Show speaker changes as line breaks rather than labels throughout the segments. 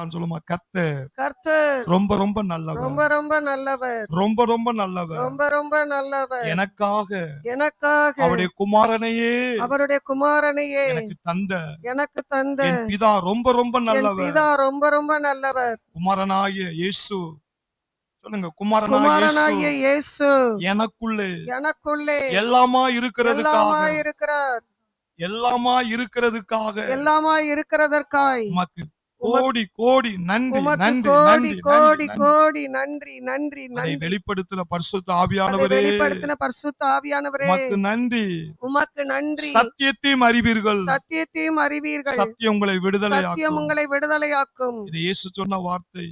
எல்லாம் சொல்லுமா, கர்த்தர்
கர்த்தர்
ரொம்ப ரொம்ப நல்லவர்,
ரொம்ப ரொம்ப நல்லவர்,
ரொம்ப ரொம்ப நல்லவர்,
ரொம்ப ரொம்ப நல்லவர்,
எனக்காக
அவருடைய குமாரனையே எனக்கு தந்த
என் பிதா ரொம்ப ரொம்ப
நல்லவர்.
குமாரனாகிய இயேசு, சொல்லுங்க,
குமாரனாகிய இயேசு
எனக்குள்ளே எல்லாமா இருக்கிறதுக்காக உமக்கு கோடி கோடி நன்றி நன்றி நன்றி
கோடி கோடி நன்றி நன்றி
அதை
நன்றி.
வெளிப்படுத்தின பரிசுத்த ஆவியானவரே
உமக்கு நன்றி.
சத்தியத்தையும் அறிவீர்கள், சத்தியம் உங்களை
விடுதலையாக்கும்.
இது இயேசு சொன்ன வார்த்தை.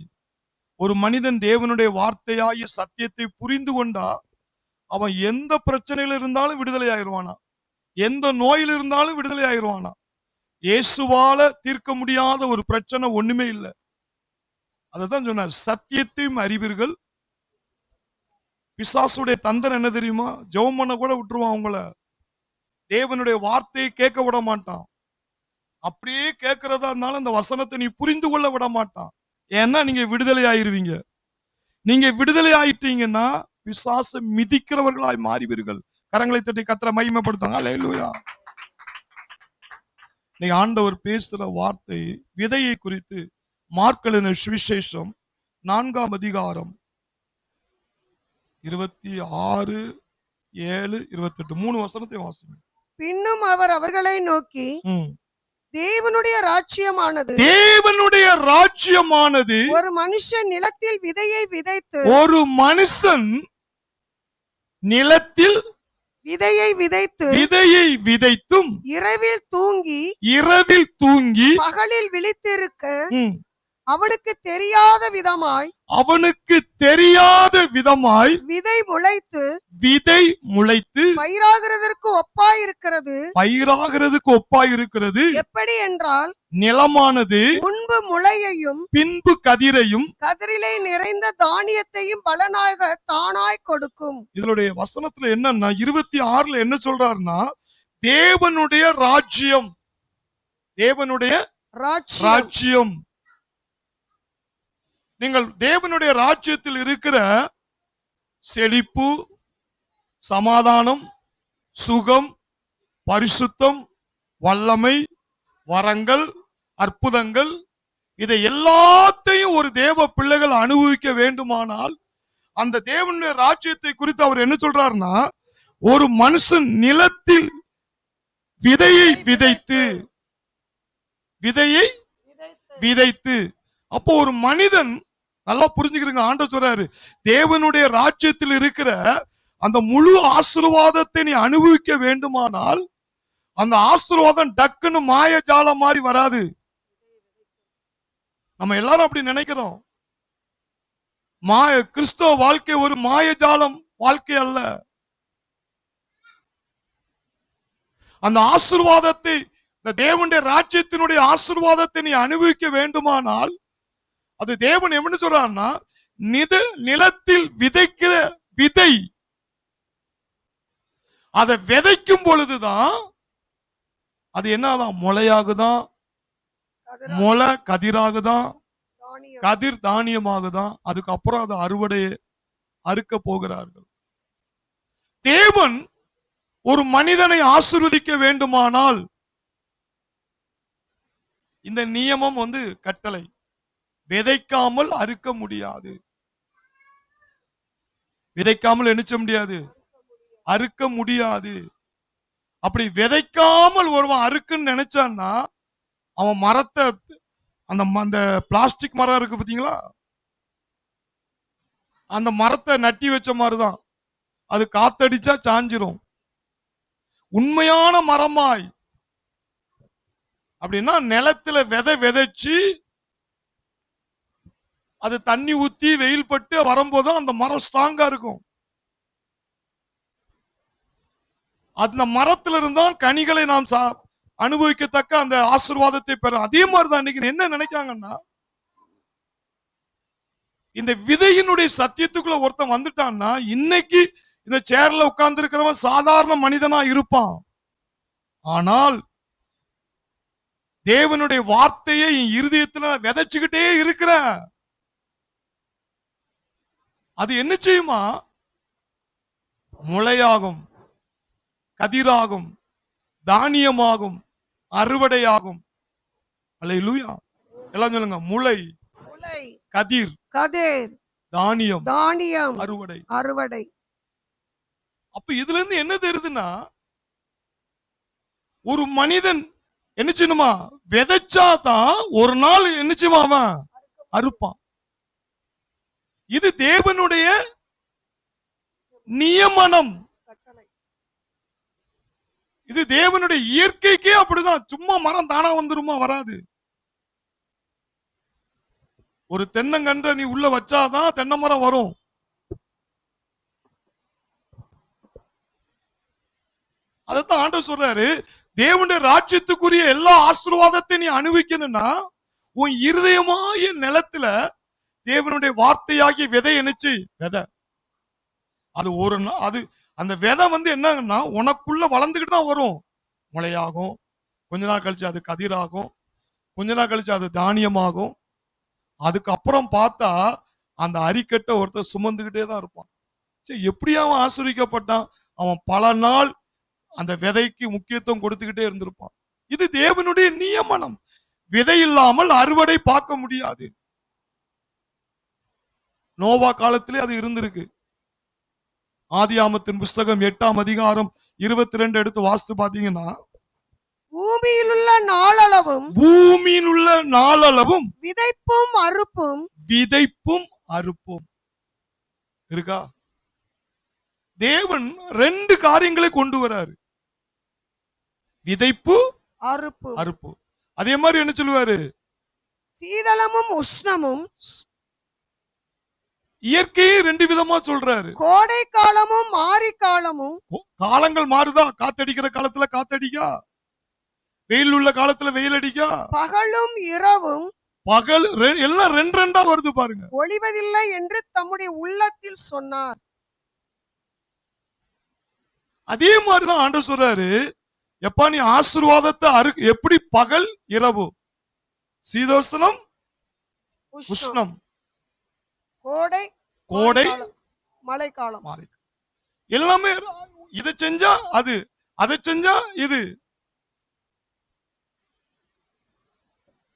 ஒரு மனிதன் தேவனுடைய வார்த்தையாகிய சத்தியத்தை புரிந்து கொண்டா அவன் எந்த பிரச்சனையில இருந்தாலும் விடுதலை ஆயிருவானா, எந்த நோயில் இருந்தாலும் விடுதலை ஆயிருவானா. இயேசுவால தீர்க்க முடியாத ஒரு பிரச்சனை ஒண்ணுமே இல்லை. அததான் சொன்னார், சத்தியத்தையும் அறிவீர்கள். பிசாசுடைய தந்திரம் என்ன தெரியுமா? ஜெபம் பண்ண கூட விட்டுருவான் அவங்கள, தேவனுடைய வார்த்தையை கேட்க விட மாட்டான். அப்படியே கேட்கிறதா இருந்தாலும் அந்த வசனத்தை நீ புரிந்து கொள்ள விட மாட்டான். ஏன்னா நீங்க விடுதலை ஆயிருவீங்க. நீங்க விடுதலை ஆயிட்டீங்கன்னா பிசாசு மிதிக்கிறவர்களாய் மாறிவீர்கள். கரங்களை தட்டி கர்த்தரை மகிமைப்படுத்துங்க. அல்லேலூயா. நீ ஆண்டவர் பேசுற வார்த்தை விதையை குறித்து மார்க் எழுதின சுவிசேஷம் 4ஆம் அதிகாரம் 26:7-28 3 வசனத்தை வாசிங்க.
பின்னும் அவர் அவர்களை நோக்கி, தேவனுடைய ராஜ்யமானது ஒரு மனுஷன் நிலத்தில் விதையை விதைத்தும் இரவில் தூங்கி பகலில் விழித்திருக்க அவனுக்கு தெரியாத விதமாய் விதை முளைத்து பயிராகிறதற்கு ஒப்பாயிருக்கிறது. எப்படி என்றால், நிலமானது முன்பு முளையையும் பின்பு கதிரிலே நிறைந்த தானியத்தையும் பலனாக தானாய் கொடுக்கும்.
இதனுடைய வசனத்துல என்னன்னா 26ல என்ன சொல்றாருன்னா, தேவனுடைய ராஜ்யம் நீங்கள் தேவனுடைய ராஜ்யத்தில் இருக்கிற செழிப்பு, சமாதானம், சுகம், பரிசுத்தம், வல்லமை, வரங்கள், அற்புதங்கள், இதை எல்லாத்தையும் ஒரு தேவ பிள்ளைகள் அனுபவிக்க வேண்டுமானால் அந்த தேவனுடைய ராஜ்யத்தை குறித்து அவர் என்ன சொல்றாருன்னா, ஒரு மனுஷன் நிலத்தில் விதையை விதைத்து அப்போ ஒரு மனிதன், நல்லா புரிஞ்சுக்கிறீங்க, ஆண்டவர் சொல்றாரு, தேவனுடைய ராஜ்யத்தில் இருக்கிற அந்த முழு ஆசீர்வாதத்தை நீ அனுபவிக்க வேண்டுமானால் அந்த ஆசீர்வாதம் டக்குன்னு மாயஜாலம் மாதிரி வராது. நம்ம எல்லாரும் அப்படி நினைக்கிறோம். கிறிஸ்தவ வாழ்க்கை ஒரு மாயஜாலம் வாழ்க்கை அல்ல. அந்த ஆசீர்வாதத்தை, இந்த தேவனுடைய ராஜ்யத்தினுடைய ஆசீர்வாதத்தை நீ அனுபவிக்க வேண்டுமானால் அது தேவன் என்ன சொல்றாருன்னா, நிலத்தில் விதைக்கிற விதை, அதை விதைக்கும் பொழுதுதான் அது என்னதான் முளையாகுதான், முளை கதிராகுதான், கதிர் தானியமாகுதான். அதுக்கப்புறம் அது அறுக்க போகிறார்கள். தேவன் ஒரு மனிதனை ஆசீர்வதிக்க வேண்டுமானால் இந்த நியமம் கட்டளை, விதைக்காமல் அறுக்க முடியாது. விதைக்காமல் என்ன செய்ய முடியாது? அறுக்க முடியாது. அப்படி விதைக்காமல் ஒருவன் அறுக்குன்னு நினைச்சான்னா அவன் மரத்தை, அந்த பிளாஸ்டிக் மரம் இருக்கு பாத்தீங்களா, அந்த மரத்தை நட்டி வச்ச மாதிரிதான், அது காத்தடிச்சா சாஞ்சிரும். உண்மையான மரமாய் அப்படின்னா நிலத்துல விதைச்சு அது தண்ணி ஊத்தி வெயில் பட்டு வரும்போது அந்த மரம் ஸ்ட்ராங்கா இருக்கும். அந்த மரத்துல இருந்தா கனிகளை நாம் அனுபவிக்கத்தக்க அந்த ஆசீர்வாதத்தை பெறும். அதே மாதிரிதான் இன்னைக்கு என்ன நினைக்காங்கன்னா, இந்த விதையினுடைய சத்தியத்துக்குள்ள ஒருத்தன் வந்துட்டான்னா இன்னைக்கு இந்த சேர்ல உட்கார்ந்து இருக்கிறவன் சாதாரண மனிதனா இருப்பான். ஆனால் தேவனுடைய வார்த்தையை என் இருதயத்துல விதைச்சுக்கிட்டே இருக்கிறேன். அது என்ன செய்யுமா? முளையாகும், கதிராகும், தானியமாகும், அறுவடையாகும். அல்லேலூயா. எல்லாம் சொல்லுங்க. முளை,
முளை,
கதிர்,
கதிர்,
தானியம்,
தானியம்,
அறுவடை.
அறுவடை.
அப்ப இதுல இருந்து என்ன தெரியுதுன்னா, ஒரு மனிதன் என்ன செய்யணுமா? விதைச்சாதான் ஒரு நாள் என்ன செய்வான்? அவன் அறுப்பான். இது தேவனுடைய நியமனம். இது தேவனுடைய இயற்கைக்கே அப்படிதான். சும்மா மரம் தானா வந்துருமா? வராது. ஒரு தென்னங்கன்ற நீ உள்ள வச்சாதான் தென்னை மரம் வரும். அதத்தான் ஆண்டவர் சொல்றாரு, தேவனுடைய ராஜ்யத்துக்குரிய எல்லா ஆசீர்வாதத்தையும் நீ அனுபவிக்கணும்னா உன் இருதயமாய நிலத்துல தேவனுடைய வார்த்தையாகிய விதை என்னச்சு? விதை. அது ஒரு அது அந்த விதை என்னன்னா உனக்குள்ள வளர்ந்துகிட்டு தான் வரும். முளையாகும், கொஞ்ச நாள் கழிச்சு அது கதிராகும், கொஞ்ச நாள் கழிச்சு அது தானியமாகும். அதுக்கப்புறம் பார்த்தா அந்த அரிக்கட்டை ஒருத்தர் சுமந்துகிட்டே தான் இருப்பான். சரி, எப்படி அவன் ஆசீர்வதிக்கப்பட்டான்? அவன் பல நாள் அந்த விதைக்கு முக்கியத்துவம் கொடுத்துக்கிட்டே இருந்திருப்பான். இது தேவனுடைய நியமனம். விதை இல்லாமல் அறுவடை பார்க்க முடியாது. நோவா காலத்திலே அது இருந்திருக்கு. ஆதியாமத்தின் புஸ்தகம் 8ஆம் அதிகாரம் 22 எடுத்து வாசித்து பாத்தீங்கன்னா,
பூமியில் உள்ள நாளளவும்,
பூமியில் உள்ள நாளளவும்
விதைப்பும் அறுப்பும்,
விதைப்பும் அறுப்பும் இருக்கா? தேவன் 2 காரியங்களை கொண்டு வராரு. விதைப்பு,
அறுப்பு.
அறுப்பு. அதே மாதிரி என்ன சொல்லுவாரு?
சீதளமும் உஷ்ணமும்.
இயற்கையை 2 விதமா சொல்றாரு.
கோடை காலமும் மாரி காலமும்.
காலங்கள் மாறுதா? காத்தடிக்கிற காலத்துல காத்தடிக்கா, வெயில் உள்ள காலத்துல வெயில் அடிக்கா,
பகலும் இரவும்
பகல் எல்லாம் 2 வருது பாருங்க.
ஒளிவதில்லை என்று தம்முடைய உள்ளத்தில் சொன்னார்.
அதே மாதிரிதான் ஆண்டவர் சொல்றாரு, எப்பா நீ ஆசீர்வாதத்தை எப்படி பகல் இரவு, சீதோஷ்ணம் உஷ்ணம்,
கோடை
கோடை
மழைக்காலம்,
எல்லாமே இதை செஞ்சா அது, அதை செஞ்சா இது.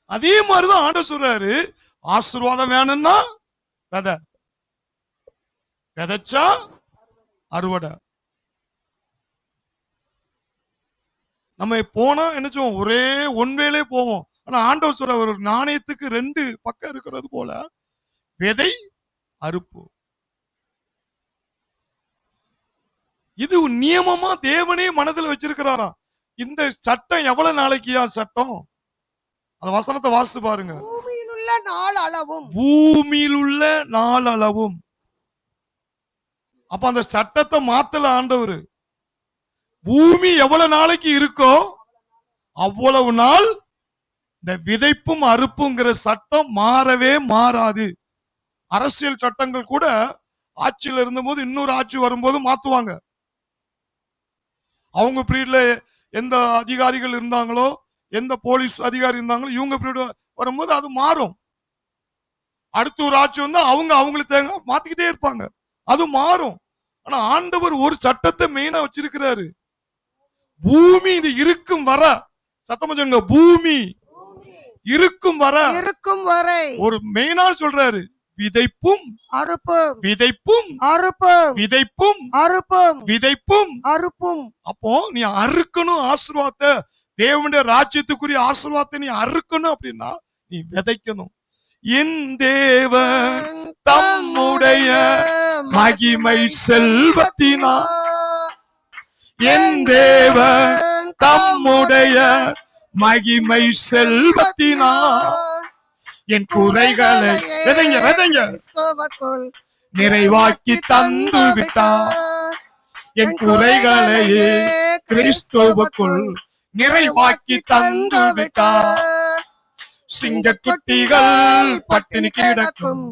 அதே மாதிரிதான் ஆண்டவர் சொல்றாரு, ஆசீர்வாதம் வேணும்னா விதை, விதைச்சா அறுவடை. நம்ம போனா என்ன செய்வோம்? ஒரே ஒன்வேளே போவோம். ஆனா ஆண்டவர் சொல்ற ஒரு நாணயத்துக்கு 2 பக்கம் இருக்கிறது போல விதை, அறுப்பு. இது நியமமா தேவனே மனதில் வச்சிருக்கிறாராம். இந்த சட்டம் எவ்வளவு நாளைக்குயா சட்டம்? அந்த வசனத்தை வாசித்து பாருங்க.
பூமியில் உள்ள நாள் அளவும்,
பூமியில் உள்ள நாள் அளவும். அப்ப அந்த சட்டத்தை மாத்தல ஆண்டவர். பூமி எவ்வளவு நாளைக்கு இருக்கோ அவ்வளவு நாள் இந்த விதைப்பும் அறுப்புங்கிற சட்டம் மாறவே மாறாது. அரசியல் சட்டங்கள் கூட ஆட்சியில் இருந்தபோது இன்னொரு ஆட்சி வரும்போது மாத்துவாங்க. அவங்க பீரியட்ல எந்த அதிகாரிகள் இருந்தாங்களோ, எந்த போலீஸ் அதிகாரி இருந்தாங்களோ, இவங்க பீரியட் வரும்போது அது மாறும். அடுத்த ஒரு ஆட்சி வந்து அவங்க அவங்களுக்கு மாத்திக்கிட்டே இருப்பாங்க, அது மாறும். ஆனா ஆண்டவர் ஒரு சட்டத்தை மெயினா வச்சிருக்கிறாரு. பூமி இது இருக்கும் வர, சத்தமா சொல்லுங்க, பூமி இருக்கும் வரை ஒரு மெயினா சொல்றாரு, விதைப்பும் அறுப்பும், விதைப்பும் அறுப்பும், விதைப்பும் அறுப்பும், விதைப்பும் அறுப்பும். அப்போ நீ அறுக்கணும் ஆசீர்வாதத்தை, தேவனுடைய ராஜ்யத்துக்குரிய ஆசீர்வாதத்தை நீ அறுக்கணும் அப்படின்னா நீ விதைக்கணும். என் தேவன் தம்முடைய மகிமை செல்வத்தினால், என் தேவன் தம்முடைய மகிமை செல்வத்தினால் என் குறைகளை நிறைவாக்கி தந்து விட்டார். என் குறைகளையே கிறிஸ்துவுக்குள் நிறைவாக்கி தந்து விட்டார். சிங்கக்குட்டிகள் பட்டினி கிடக்கும்,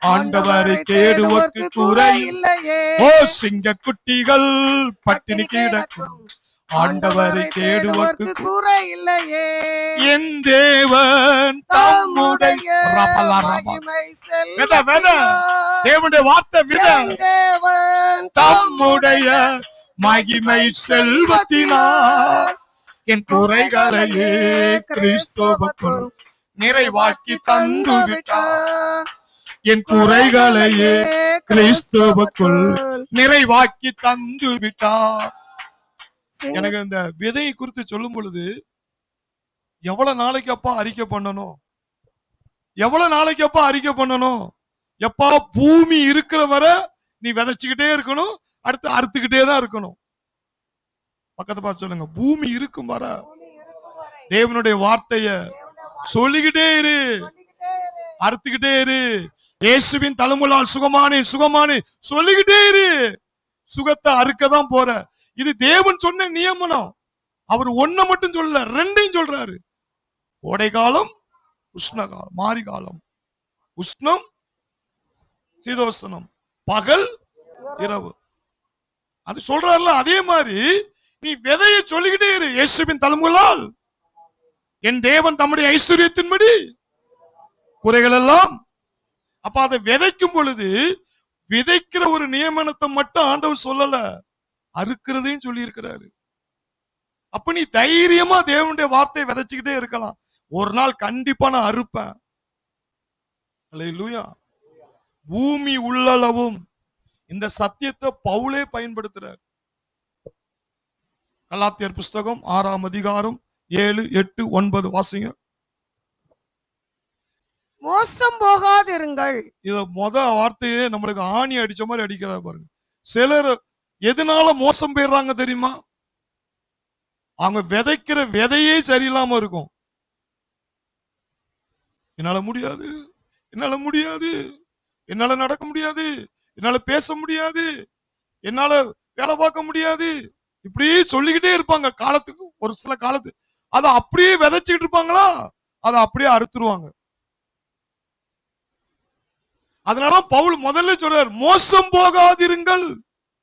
ஆண்டவரை தேடுவதற்கு குறை இல்லையே. ஓ சிங்கக்குட்டிகள் பட்டினி கிடக்கும், ஆண்டவரை தேடுவதற்கு
குறை இல்லையே.
என் தேவன் தம்முடைய
மகிமை
வித வித
செல்வத்தினால்
தேவனுடைய வார்த்தை வித
என் தேவன்
தம்முடைய மகிமை செல்வத்தினால் என் குறைகளையே கிறிஸ்துவுக்குள் நிறைவாக்கி தந்து விட்டார். என் குறைகளையே கிறிஸ்துவுக்குள் நிறைவாக்கி தந்து விட்டார். எனக்கு இந்த விதையை குறித்து சொல்லும் பொழுது எவ்வளவு நாளைக்கு அப்பா அறிக்கை பண்ணணும், எவ்வளவு நாளைக்கு அப்பா அறிக்கை பண்ணணும்? எப்பா பூமி இருக்கிற வரை நீ விதைச்சுக்கிட்டே இருக்கணும், அடுத்து அறுத்துக்கிட்டே தான் இருக்கணும். பக்கத்தை பார்த்து சொல்லுங்க, பூமி இருக்கும் வர தேவனுடைய வார்த்தைய சொல்லிக்கிட்டே இரு, அறுத்துக்கிட்டே இரு. இயேசுவின் தலைமுலால் சுகமானே சுகமானே சொல்லிக்கிட்டே இரு. சுகத்தை அறுக்கதான் போற. இது தேவன் சொன்ன நியமனம். அவர் ஒன்ன மட்டும் சொல்லல, ரெண்டையும் சொல்றாரு. கோடை காலம், உஷ்ண காலம், மாரி காலம், உஷ்ணம் சீதோஷ்ணம், பகல் இரவு, அது சொல்றாருல. அதே மாதிரி நீ விதையை சொல்லிக்கிட்டே இரு. இயேசுவின் தலைமுலால் என் தேவன் தம்முடைய ஐஸ்வர்யத்தின்படி குறைகள் எல்லாம். அப்ப அதை விதைக்கும் பொழுது விதைக்கிற ஒரு நியமனத்தை மட்டும் ஆண்டவர் சொல்லல, அறுக்கிறதையும் சொல்லி இருக்கிறாரு. அப்ப நீ தைரியமா தேவனுடைய வார்த்தையை விதைச்சுக்கிட்டே இருக்கலாம். ஒரு நாள் கண்டிப்பா நான் அறுப்பேன். அல்லேலூயா. பூமி உள்ளளவும் இந்த சத்தியத்தை பவுலே பயன்படுத்துறார். கலாத்தியர் புஸ்தகம் 6ஆம் அதிகாரம் 7, 8, 9 வாசிங்க.
மோசம் போகாதிருங்கள்.
இத முத வார்த்தையே நம்மளுக்கு ஆணி அடிச்ச மாதிரி அடிக்கிறா பாருங்க. சிலர் எதனால மோசம் போயிடுறாங்க தெரியுமா? அவங்க விதைக்கிற விதையே சரியில்லாம இருக்கும். என்னால முடியாது, என்னால முடியாது, என்னால நடக்க முடியாது, என்னால பேச முடியாது, என்னால வேலை பார்க்க முடியாது, இப்படி சொல்லிக்கிட்டே இருப்பாங்க. காலத்துக்கு ஒரு சில காலத்துக்கு அதை அப்படியே விதைச்சுக்கிட்டு இருப்பாங்களா, அதை அப்படியே அறுத்துருவாங்க. அதனால பவுல் முதல்ல சொல்றார், மோசம் போகாதிருங்கள்.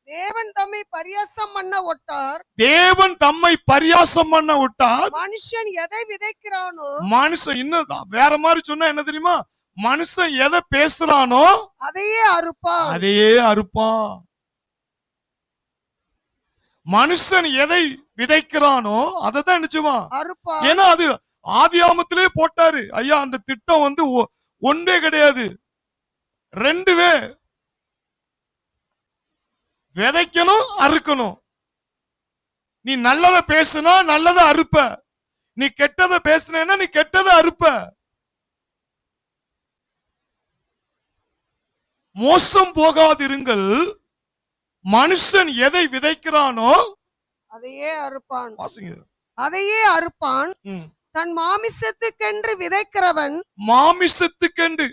தேவன் தம்மை பரியாசம் பண்ண ஒட்டார்.
தேவன் தம்மை பரியாசம் பண்ண விட்டார்.
மனுஷன் எதை விதைக்கிறானோ,
மனுஷன் இன்னும் வேற மாதிரி சொன்னா என்ன தெரியுமா? மனுஷன் எதை பேசுறானோ
அதையே அறுப்பான்.
அதையே அறுப்பான். மனுஷன் எதை விதைக்கிறானோ அதை தான் நிச்சயமா
அறுப்பான்.
ஏன்னா அது ஆதியாமத்திலே போட்டாரு. ஐயா, அந்த திட்டம் வந்து ஒன்றே கிடையாது, ரெண்டுவே. விதைக்கணும், அறுக்கணும். நீ நல்லதை பேசுனா நல்லதை அறுப்ப, நீ கெட்டதை பேசுனா நீ கெட்டதை அறுப்ப. மோசம் போகாதிருங்கள். மனுஷன் எதை விதைக்கிறானோ
அதையே அறுப்பான்.
வாசிங்க.
அதையே அறுப்பான். தன் மாமிசத்துக்கென்று விதைக்கிறவன்
மாமிசத்துக்கென்று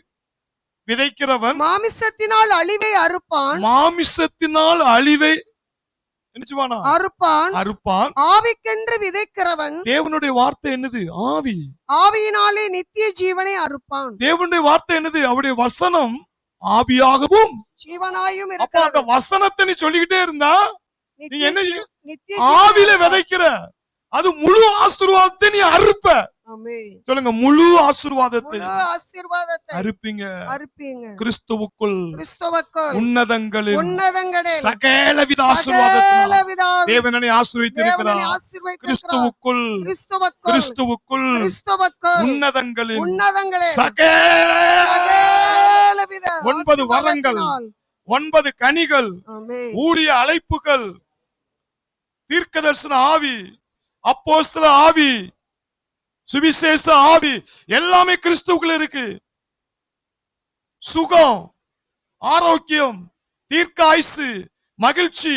விதைக்கிறவன்
மாமிசத்தினால் அழிவை அறுப்பான்.
மாமிசத்தினால் அழிவை
அறுப்பான்.
அறுப்பான்.
ஆவிக்கென்று விதைக்கிறவன்
தேவனுடைய வார்த்தை என்னது? ஆவி.
ஆவியினாலே நித்திய ஜீவனை அறுப்பான்.
தேவனுடைய வார்த்தை என்னது? அவருடைய வசனம் ஆவியாகவும்
ஜீவனாயும்
அப்ப அந்த வசனத்தை நீ சொல்லிக்கிட்டே இருந்தா நீ என்ன
நித்திய
ஆவியில விதைக்கிற, அது முழு ஆசீர்வாதத்தை நீ அறுப்ப. சொல்லுங்க, முழு ஆசீர்வாதத்தை அறுப்பீங்க. கிறிஸ்துவுக்குள் உன்னதங்களில் சகலவித ஆசீர்வாதத்தை தேவனை ஆசீர்வதித்திருக்கிறார். கிறிஸ்துவுக்குள் உன்னதங்களில் சகலவித 9 வரங்கள், 9 கனிகள், ஊழிய அழைப்புகள், தீர்க்கதரிசன ஆவி, அப்போஸ்தல ஆவி, சுவிசேஷ ஆவி, எல்லாமே கிறிஸ்துவுக்குள்ள இருக்கு. சுகம், ஆரோக்கியம், தீர்க்க ஆயுசு, மகிழ்ச்சி,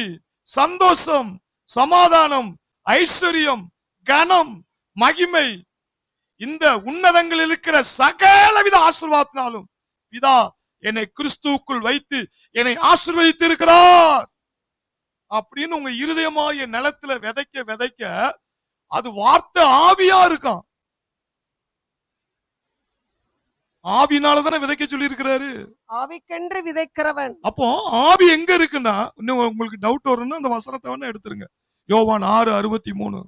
சந்தோஷம், சமாதானம், ஐஸ்வர்யம், கனம், மகிமை, இந்த உன்னதங்கள் இருக்கிற சகலவித ஆசீர்வாதத்தினாலும் பிதா என்னை கிறிஸ்துவுக்குள் வைத்து என்னை ஆசீர்வதித்து இருக்கிறார் அப்படின்னு உங்க இருதயமாகிய நிலத்துல விதைக்க விதைக்க அது வார்த்தை ஆவியா இருக்கும். ஆவினாலதானே விதைக்க சொல்லி இருக்கிறாரு.
ஆவிக்கென்று விதைக்கிறவன்.
அப்போ ஆவி எங்க இருக்குன்னா, இன்னும் உங்களுக்கு டவுட் வரும்னா அந்த வசனத்தை வேணா எடுத்துருங்க. யோவான் 6:63.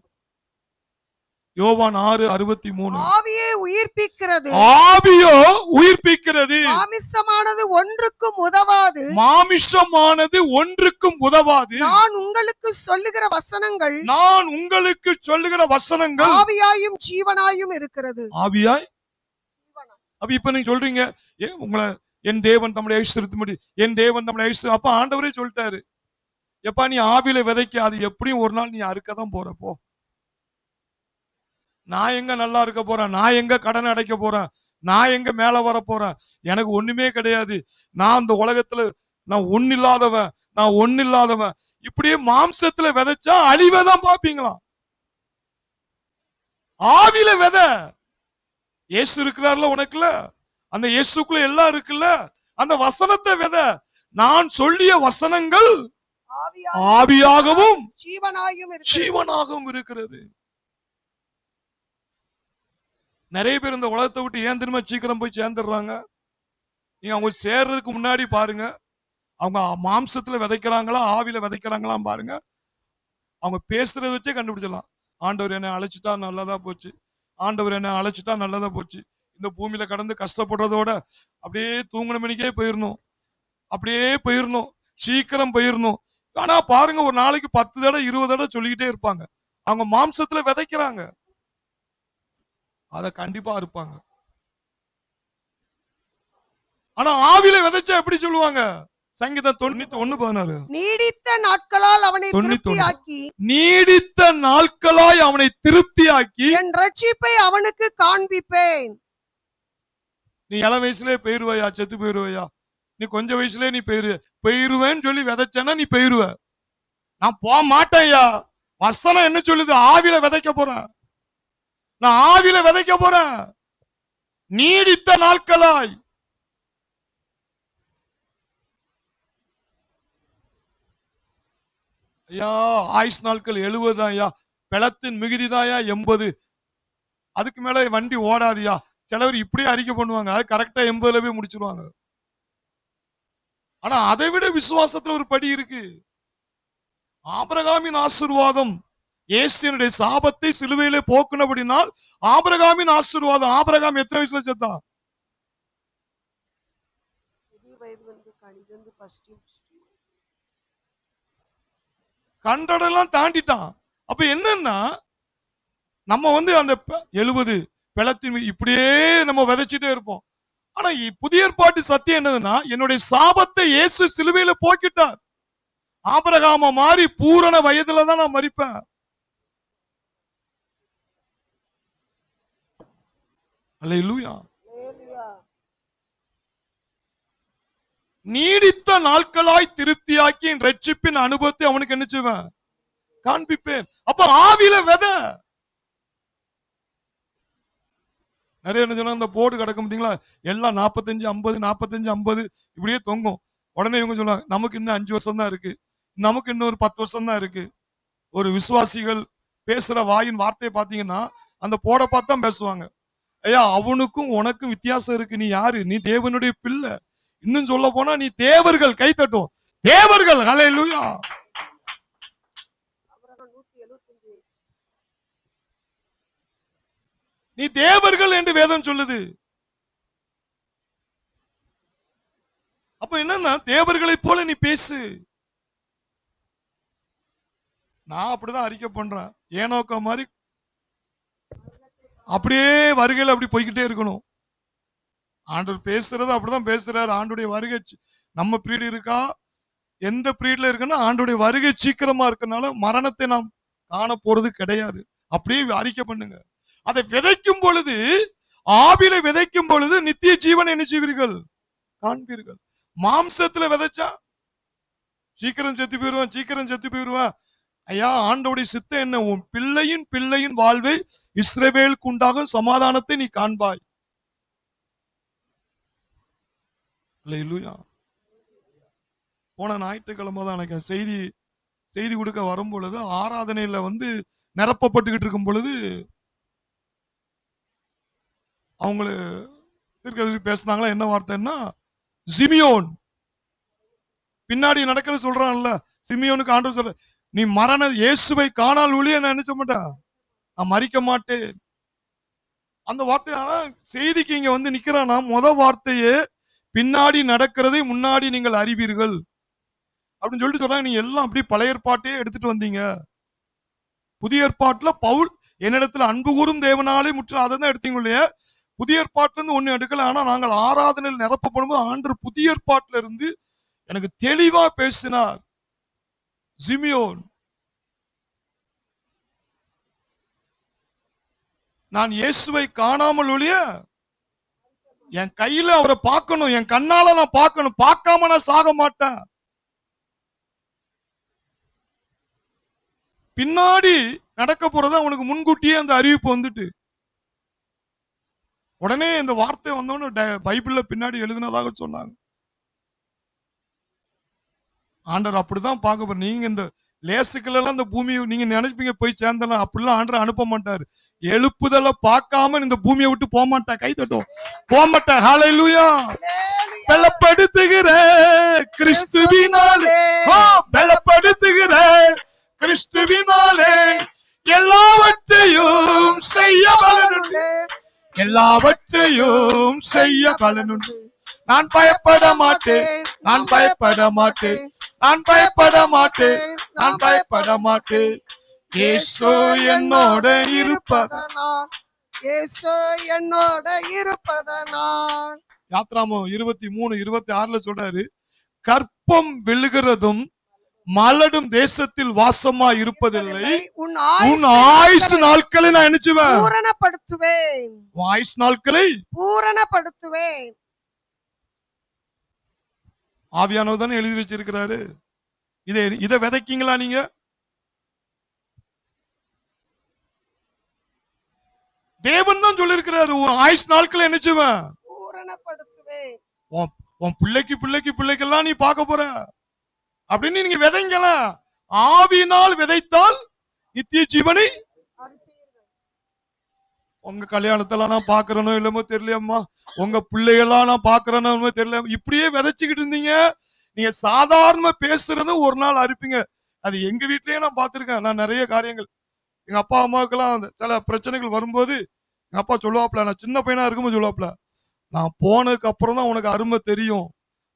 யோவான் 6:63.
ஆவியே உயிர்ப்பிக்கிறது,
ஆவியோ உயிர்ப்பிக்கிறது,
மாமிசமானது ஒன்றுக்கும் உதவாது.
மாமிசமானது ஒன்றுக்கும் உதவாது.
நான் உங்களுக்கு சொல்லுகிற வசனங்கள்
நான் உங்களுக்கு சொல்லுகிற வசனங்கள்
ஆவியாயும் ஜீவனாயும் இருக்கிறது.
ஆவியாய். அப்ப இப்ப நீங்க சொல்றீங்க உங்களை என் தேவன் தம்முடைய ஐஸ்வர்யத்தின்படி, என் தேவன் தம்முடைய ஐஸ்வர்யம். அப்ப ஆண்டவரே சொல்லிட்டாரு, எப்பா நீ ஆவியில விதைக்க, அது எப்படியும் ஒரு நாள் நீ அறுக்கதான் போறப்போ. நான் எங்க நல்லா இருக்க போறேன், நான் எங்க கடனை அடைக்க போறேன், நான் எங்க மேல வர போறேன், எனக்கு ஒண்ணுமே கிடையாது, நான் அந்த உலகத்துல நான் ஒண்ணில்லாதவன், நான் ஒண்ணில்லாதவன், இப்படியே மாம்சத்துல விதைச்சா அழிவைதான் பாப்பீங்களா. ஆவியில விதை. இயேசு இருக்கிறார்ல உனக்குல, அந்த இயேசுக்குள்ள எல்லாம் இருக்குல்ல, அந்த வசனத்தை விதை. நான் சொல்லிய வசனங்கள் ஆவியாகவும் ஜீவனாகவும் இருக்கிறது. நிறைய பேர் இந்த உலகத்தை விட்டு ஏன் திரும்ப சீக்கிரம் போய் சேர்ந்துடுறாங்க? நீங்க அவங்க சேர்றதுக்கு முன்னாடி பாருங்க, அவங்க மாம்சத்துல விதைக்கிறாங்களா ஆவியில விதைக்கிறாங்களா பாருங்க. அவங்க பேசுறத வச்சே கண்டுபிடிச்சிடலாம். ஆண்டவர் என்னை அழைச்சிட்டா நல்லதா போச்சு, ஆண்டவர் என்னை அழைச்சிட்டா நல்லதா போச்சு. இந்த பூமியில கடந்து கஷ்டப்படுறதோட அப்படியே தூங்குன மணிக்கே போயிடணும், அப்படியே போயிடணும், சீக்கிரம் போயிடணும். ஆனா பாருங்க, ஒரு நாளைக்கு 10 தடவை 20 தடவை சொல்லிக்கிட்டே இருப்பாங்க. அவங்க மாம்சத்துல விதைக்கிறாங்க, அத கண்டிப்பா இருப்பாங்க. ஆனா ஆவியில விதைச்சா எப்படி சொல்லுவாங்க? சங்கீதம் 91:16.
நீடித்த நாட்களால் அவனை திருப்தியாக்கி,
நீடித்த நாட்களாய் அவனை திருப்தியாக்கி
என் ரட்சிப்பை அவனுக்கு காண்பிப்பேன்.
நீ இளம் வயசுலயே போயிருவையா, செத்து போயிருவையா? நீ கொஞ்ச வயசுலயே நீ போயிருவேன்னு சொல்லி விதைச்சனா நீ போயிருவ. நான் போக மாட்டேன்யா. வசனம் என்ன சொல்லுது? ஆவியில விதைக்க போறேன், நான் ஆவியில விதைக்க போறேன். நீடித்த நாட்களாய். ஐயா ஆயுஷ் நாட்கள் 70 ஐயா, பலத்தின் மிகுதிதாயா 80. அதுக்கு மேல வண்டி ஓடாதியா. சிலவர் இப்படியே அறிக்கை பண்ணுவாங்க, அது கரெக்டா 80ல போய் முடிச்சிருவாங்க. ஆனா அதை விட விசுவாசத்துல ஒரு படி இருக்கு. ஆபிரகாமின் ஆசீர்வாதம் இயேசுவினுடைய சாபத்தை சிலுவையிலே போக்குனபடினால் ஆபிரகாமின் ஆசீர்வாதம். ஆபிரகாம் எத்தனை வயசுல செத்தான்? கண்டடெல்லாம் தாண்டிட்டான். அப்ப என்னன்னா, நம்ம அந்த 70 பலத்தின் இப்படியே நம்ம விதைச்சிட்டே இருப்போம். ஆனா புதிய ஏற்பாட்டு சத்தியம் என்னதுன்னா, என்னுடைய சாபத்தை இயேசு சிலுவையில போக்கிட்டார். ஆபிரகாம மாறி பூரண வயதுல தான் நான் மரிப்பேன். அல்லேலூயா. நீடித்த நாட்களாய் திருப்தியாக்கி என் ரட்சிப்பின் அனுபவத்தை அவனுக்கு என்ன செய்வேன்? காண்பிப்பேன். அப்ப ஆவியில விதை. நிறைய என்ன சொன்னா, இந்த போர்டு கிடக்கும் பாத்தீங்களா, எல்லாம் 45 50 45 50 இப்படியே தொங்கும். உடனே இவங்க சொல்லுவாங்க, நமக்கு இன்னும் 5 வருஷம் தான் இருக்கு, நமக்கு இன்னும் ஒரு 10 வருஷம் தான் இருக்கு. ஒரு விசுவாசிகள் பேசுற வாயின் வார்த்தையை பாத்தீங்கன்னா அந்த போட பார்த்தா பேசுவாங்க. ஐயா, அவனுக்கும் உனக்கும் வித்தியாசம் இருக்கு. நீ யாரு? நீ தேவனுடைய பிள்ளை. இன்னும் சொல்ல போனா நீ தேவர்கள். கை தட்டும், தேவர்கள். ஹல்லேலூயா. நீ தேவர்கள் என்று வேதம் சொல்லுது. அப்ப என்னன்னா, தேவர்களை போல நீ பேசு. நான் அப்படிதான் அறிக்கை பண்றேன். ஏனோக்க மாதிரி அப்படியே வருகையில் அப்படி போய்கிட்டே இருக்கணும். ஆண்டவர் பேசுறது அப்படிதான் பேசுறாரு. ஆண்டுடைய வருகை நம்ம பிரீடு இருக்கா, எந்த பிரீட்ல இருக்குன்னா ஆண்டுடைய வருகை சீக்கிரமா இருக்கனால மரணத்தை நாம் காண போறது கிடையாது. அப்படியே அறிக்கை பண்ணுங்க. அதை விதைக்கும் பொழுது, ஆவியில விதைக்கும் பொழுது நித்திய ஜீவன் என்ன செய்வீர்கள்? காண்பீர்கள். மாம்சத்துல விதைச்சா சீக்கிரம் செத்து போயிருவான், சீக்கிரம் செத்து போயிருவான். ஐயா, ஆண்டவருடைய சித்தம் என்ன? உன் பிள்ளையின் பிள்ளையின் வாழ்வை இஸ்ரவேலுக்கு உண்டாகும் சமாதானத்தை நீ காண்பாய். அல்லேலூயா. போன ஞாயிற்றுக்கிழமை தான் எனக்கு செய்தி கொடுக்க வரும் பொழுது, ஆராதனையில நிரப்பப்பட்டுக்கிட்டு இருக்கும் பொழுது அவங்களு தீர்க்கதரிசி பேசினாங்களா, என்ன வார்த்தைன்னா, சிமியோன் பின்னாடி நடக்கிறது சொல்றான்ல, சிமியோனுக்கு ஆண்டவர் சொல்ற, நீ இயேசுவை காணால் ஒழிய நான் நினைச்ச மாட்டேன், நான் மறிக்க மாட்டேன். அந்த வார்த்தை ஆனா செய்திக்கு இங்க வந்து நிக்கிறானா, வார்த்தையே பின்னாடி நடக்கிறதை முன்னாடி நீங்கள் அறிவீர்கள் அப்படின்னு சொல்லிட்டு சொல்றாங்க. நீங்க எல்லாம் அப்படி பழைய ஏற்பாட்டையே எடுத்துட்டு வந்தீங்க. புதிய ஏற்பாட்டுல பவுல் என்னிடத்துல அன்பு கூறும் தேவனாலே முற்றிலும் அதை தான் எடுத்தீங்க இல்லையா. புதிய ஏற்பாட்டுல இருந்து ஒண்ணு எடுக்கல. ஆனா நாங்கள் ஆராதனையில் நிரப்பப்படும் போது ஆண்டவர் புதிய ஏற்பாட்டுல இருந்து எனக்கு தெளிவா பேசினார். சிமியோன், நான் இயேசுவை காணாமல் ஒழிய என் கையில அவரை பார்க்கணும், என் கண்ணால நான் பார்க்கணும், பார்க்காம நான் சாக மாட்டேன். பின்னாடி நடக்க போறத அவனுக்கு முன்கூட்டியே அந்த அறிவிப்பு வந்துட்டு உடனே இந்த வார்த்தை வந்தோன்னு பைபிள்ல பின்னாடி எழுதினதாக சொன்னாங்க. ஆண்டவர் அப்படிதான் பார்க்க போற. நீங்க இந்த லேசுக்கள் எல்லாம் இந்த பூமியை நீங்க நினைப்பீங்க போய் சேர்ந்தலாம், அப்படிலாம் ஆண்டவர் அனுப்ப மாட்டாரு. எழுப்புதல பார்க்காம இந்த பூமியை விட்டு போக மாட்டேன். கை தட்டும், போக மாட்டேன். ஹல்லேலூயா. பலப்படுத்துகிற கிறிஸ்துவினாலே, பலப்படுத்துகிற கிறிஸ்துவினாலே எல்லாவற்றையும் செய்ய பலனுண்டு, எல்லாவற்றையும் செய்ய பலனுண்டு. நான் பயப்பட மாட்டேன், நான் பயப்பட மாட்டேன், நான் பயப்பட மாட்டேன், நான் பயப்பட மாட்டேன். இயேசு என்னோட இருப்பதனால்,
இயேசு என்னோட இருப்பதனால்.
யாத்ராமம் 23:26 சொல்றாரு, கற்பம் விழுகிறதும் மலடும் தேசத்தில் வாசமா இருப்பதில்லை, உன் ஆயுசு நாட்களை நான் நினைச்சுவேன்,
பூரணப்படுத்துவேன்,
உன் ஆயுசு நாட்களை
பூரணப்படுத்துவேன்.
ஆவியானவர் தானே எழுதி வச்சிருக்கிறாரு. இதை விதைக்கீங்களா நீங்க? தேவன் தான் சொல்லிருக்கிறாரு, உன் ஆயுஷ் நாட்களை நினைச்சுவேன்,
பூரணப்படுத்துவேன்.
உன் பிள்ளைக்கு பிள்ளைக்கு பிள்ளைக்கெல்லாம் நீ பார்க்க போற அப்படின்னு நீங்க விதைங்களா. ஆவியினால் விதைத்தால் நித்திய ஜீவனை. உங்க கல்யாணத்தெல்லாம் நான் பாக்குறனோ இல்லமோ தெரியலையம்மா, உங்க பிள்ளைகள்லாம் நான் பாக்குறேனோ தெரியல, இப்படியே விதைச்சுக்கிட்டு இருந்தீங்க. நீங்க சாதாரண பேசுறது ஒரு நாள் அறுப்பீங்க. அது எங்க வீட்லயே நான் பார்த்திருக்கேன். நான் நிறைய காரியங்கள் எங்க அப்பா அம்மாவுக்கெல்லாம் சில பிரச்சனைகள் வரும்போது எங்க அப்பா சொல்லுவாப்ல, நான் சின்ன பையனா இருக்கும்போது சொல்லுவாப்ல, நான் போனதுக்கு அப்புறம் தான் உனக்கு அருமை தெரியும்,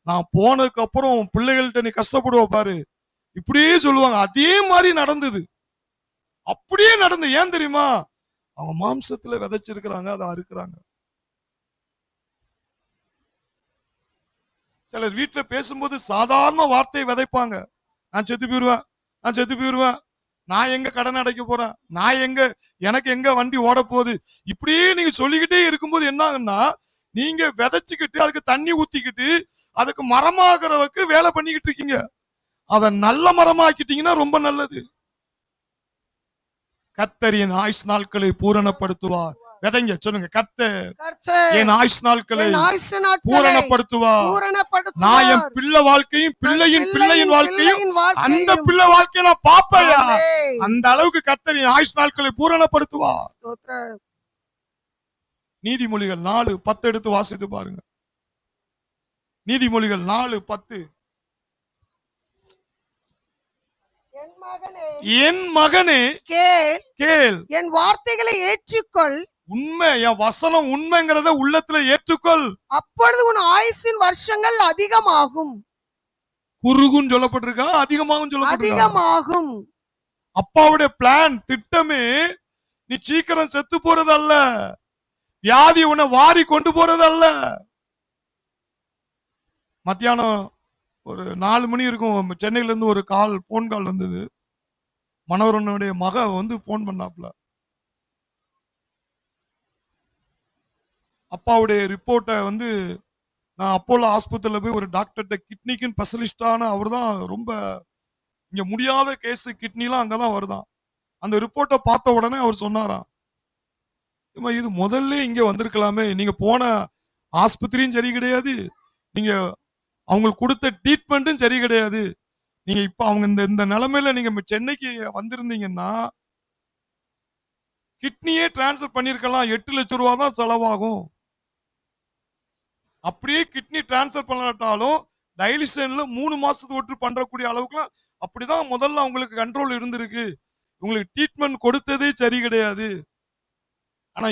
நான் போனதுக்கு அப்புறம் உன் பிள்ளைகள்கிட்ட நீ கஷ்டப்படுவ பாரு, இப்படியே சொல்லுவாங்க. அதே மாதிரி நடந்தது, அப்படியே நடந்து. ஏன் தெரியுமா? அவங்க மாம்சத்துல விதைச்சிருக்கிறாங்க, அதை அறுக்கிறாங்க. சிலர் வீட்டுல பேசும்போது சாதாரண வார்த்தையை விதைப்பாங்க, நான் செத்து போயிருவேன், நான் செத்து போயிருவேன், நான் எங்க கடன் அடைக்க போறேன், நான் எனக்கு எங்க வண்டி ஓட போகுது, இப்படியே நீங்க சொல்லிக்கிட்டே இருக்கும்போது என்ன ஆகுன்னா, நீங்க விதைச்சுக்கிட்டு அதுக்கு தண்ணி ஊத்திக்கிட்டு அதுக்கு மரமாகிறவக்கு வேலை பண்ணிக்கிட்டு இருக்கீங்க. அதை நல்ல மரமாக்கிட்டீங்கன்னா ரொம்ப நல்லது. கர்த்தர் என் ஆயுஷ் நாட்களை பூரணப்படுத்துவார். விதைங்க, சொல்லுங்க, கர்த்தர் என் ஆயுஷ் நாட்களை பூரணப்படுத்துவார். நான் என் பிள்ளை வாழ்க்கையும் பிள்ளையின் பிள்ளையின் வாழ்க்கையும் அந்த பிள்ளை வாழ்க்கையை நான் பாப்பையா, அந்த அளவுக்கு கர்த்தர் என் ஆயுஷ் நாட்களை பூரணப்படுத்துவார். நீதிமொழிகள் 4:10 எடுத்து வாசித்து பாருங்க. நீதிமொழிகள் 4:10. என் மகனே கேள்,
என் வார்த்தைகளை ஏற்றுக்கொள்,
உண்மை, என் வசனம் உண்மைங்கிறத உள்ளத்துல ஏற்றுக்கொள்,
அப்பொழுது உன் ஆயுசின் வருஷங்கள் அதிகமாகும்.
குறுகுன்னு சொல்லப்பட்டிருக்கா, அதிகமாகும் சொல்லப்பட்டிருக்கா? அதிகமாகும். அப்பாவுடைய பிளான், திட்டமே நீ சீக்கிரம் செத்து போறது அல்ல, வியாதி உன்னை வாரி கொண்டு போறது அல்ல. மத்தியானம் ஒரு 4 மணி இருக்கும், சென்னையில இருந்து ஒரு போன் கால் வந்தது. மனோரனுடைய மக போன் பண்ணாப்ல, அப்பாவுடைய ரிப்போர்ட்டை நான் அப்போலோ ஆஸ்பத்திரியில போய் ஒரு டாக்டர்கிட்ட, கிட்னிக்கு ஸ்பெஷலிஸ்டான அவர் தான், ரொம்ப இங்க முடியாத கேஸ், கிட்னிலாம் அங்கதான் வருதான். அந்த ரிப்போர்ட்டை பார்த்த உடனே அவர் சொன்னாராம், இது முதல்ல இங்க வந்திருக்கலாமே, நீங்க போன ஆஸ்பத்திரியும் சரி கிடையாது, நீங்க அவங்களுக்கு கொடுத்த ட்ரீட்மெண்ட்டும் சரி கிடையாது, நீங்க இப்ப அவங்க இந்த நிலைமையில நீங்க சென்னைக்கு வந்திருந்தீங்கன்னா கிட்னியே டிரான்ஸ்பர் பண்ணிருக்கலாம், 8 லட்சம் ரூபாய் தான் செலவாகும். அப்படியே கிட்னி டிரான்ஸ்பர் பண்ணாட்டாலும் டைலிஷன்ல 3 மாசத்துக்கு ஒட்டு பண்றக்கூடிய அளவுக்கு அப்படிதான் முதல்ல அவங்களுக்கு கண்ட்ரோல் இருந்திருக்கு. உங்களுக்கு ட்ரீட்மெண்ட் கொடுத்ததே சரி கிடையாது. ஆனா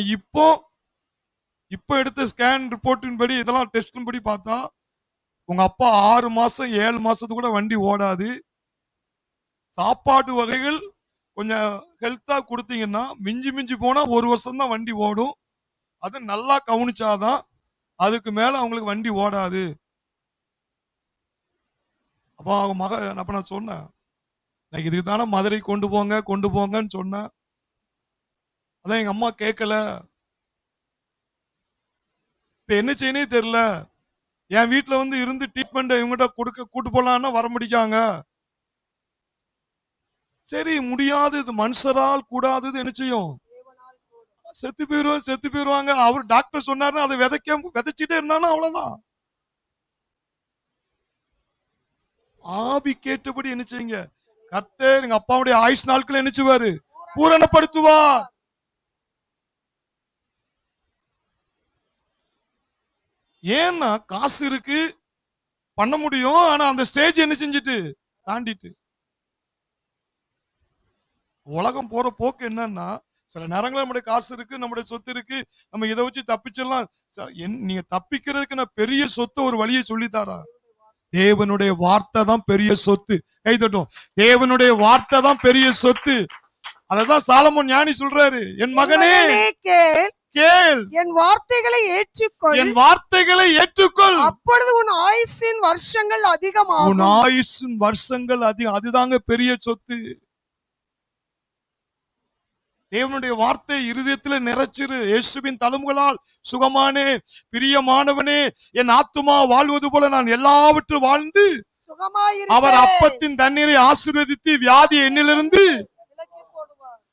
இப்போ எடுத்த ஸ்கேன் ரிப்போர்ட்டின் படி இதெல்லாம் டெஸ்டின் படி பார்த்தா உங்க அப்பா 6 மாசம் 7 மாசத்துக்கு கூட வண்டி ஓடாது. சாப்பாடு வகைகள் கொஞ்சம் ஹெல்த்தா கொடுத்தீங்கன்னா மிஞ்சி மிஞ்சி போனா 1 வருஷம் தான் வண்டி ஓடும். அது நல்லா கவனிச்சாதான் அதுக்கு மேல அவங்களுக்கு வண்டி ஓடாது. அப்ப அவங்க அப்ப நான் சொன்னேன், நான் இதுக்கு தானே மதுரை கொண்டு போங்கன்னு சொன்னேன். அதான் எங்க அம்மா கேட்கல. இப்ப என்ன செய்யனே தெரியல. என் வீட்டுல வந்து இருந்து ட்ரீட்மெண்ட் இவங்கிட்ட கூட்டு போலான்னா வர முடியாங்க. சரி முடியாது, இது மனுஷரால் கூடாதது என்ன செய்யும், செத்து போயிருவாங்க. அவர் டாக்டர் சொன்னாரு அதை விதைச்சிட்டே இருந்தாலும் அவ்வளவுதான். ஆவி கேட்டபடி என்ன செய்யுங்க, கர்த்தர் எங்க அப்பாவுடைய ஆயுஷ் நாட்கள் என்ன செய்வாரு, பூரணப்படுத்துவார். ஏன்னா காசு இருக்கு, பண்ண முடியும். ஆனா அந்த ஸ்டேஜ் என்ன செஞ்சுட்டு தாண்டிட்டு உலகம் போற போக்கு என்னன்னா, சில நேரங்களில் நம்முடைய காசு இருக்கு, நம்முடைய சொத்து இருக்கு, நம்ம இதை வச்சு தப்பிச்சிடலாம். நீங்க தப்பிக்கிறதுக்கு நான் பெரிய சொத்து ஒரு வழியை சொல்லித்தாரா, தேவனுடைய வார்த்தை தான் பெரிய சொத்து. கைதட்டும். தேவனுடைய வார்த்தை தான் பெரிய சொத்து. அததான் சாலமோன் ஞானி சொல்றாரு, என் மகனே கேள்,
என் வார்த்தைகளை ஏற்றுக்கொள்,
என் வார்த்தைகளை ஏற்றுக்கொள்,
அப்பொழுது உன் ஆயுசின் வருஷங்கள் அதிகமாகும்.
உன் ஆயுசின் வருஷங்கள் அதிகம். அதுதாங்க பெரிய சொத்து. தேவனுடைய வார்த்தை இருதயத்தில் நிறைச்சிரு. இயேசுவின் தழும்புகளால் சுகமானே, பிரியமானவனே, என் ஆத்துமா வாழ்வது போல நான் எல்லாவற்றும் வாழ்ந்து அவர் அப்பத்தின் தண்ணீரை ஆசீர்வதித்து வியாதி எண்ணிலிருந்து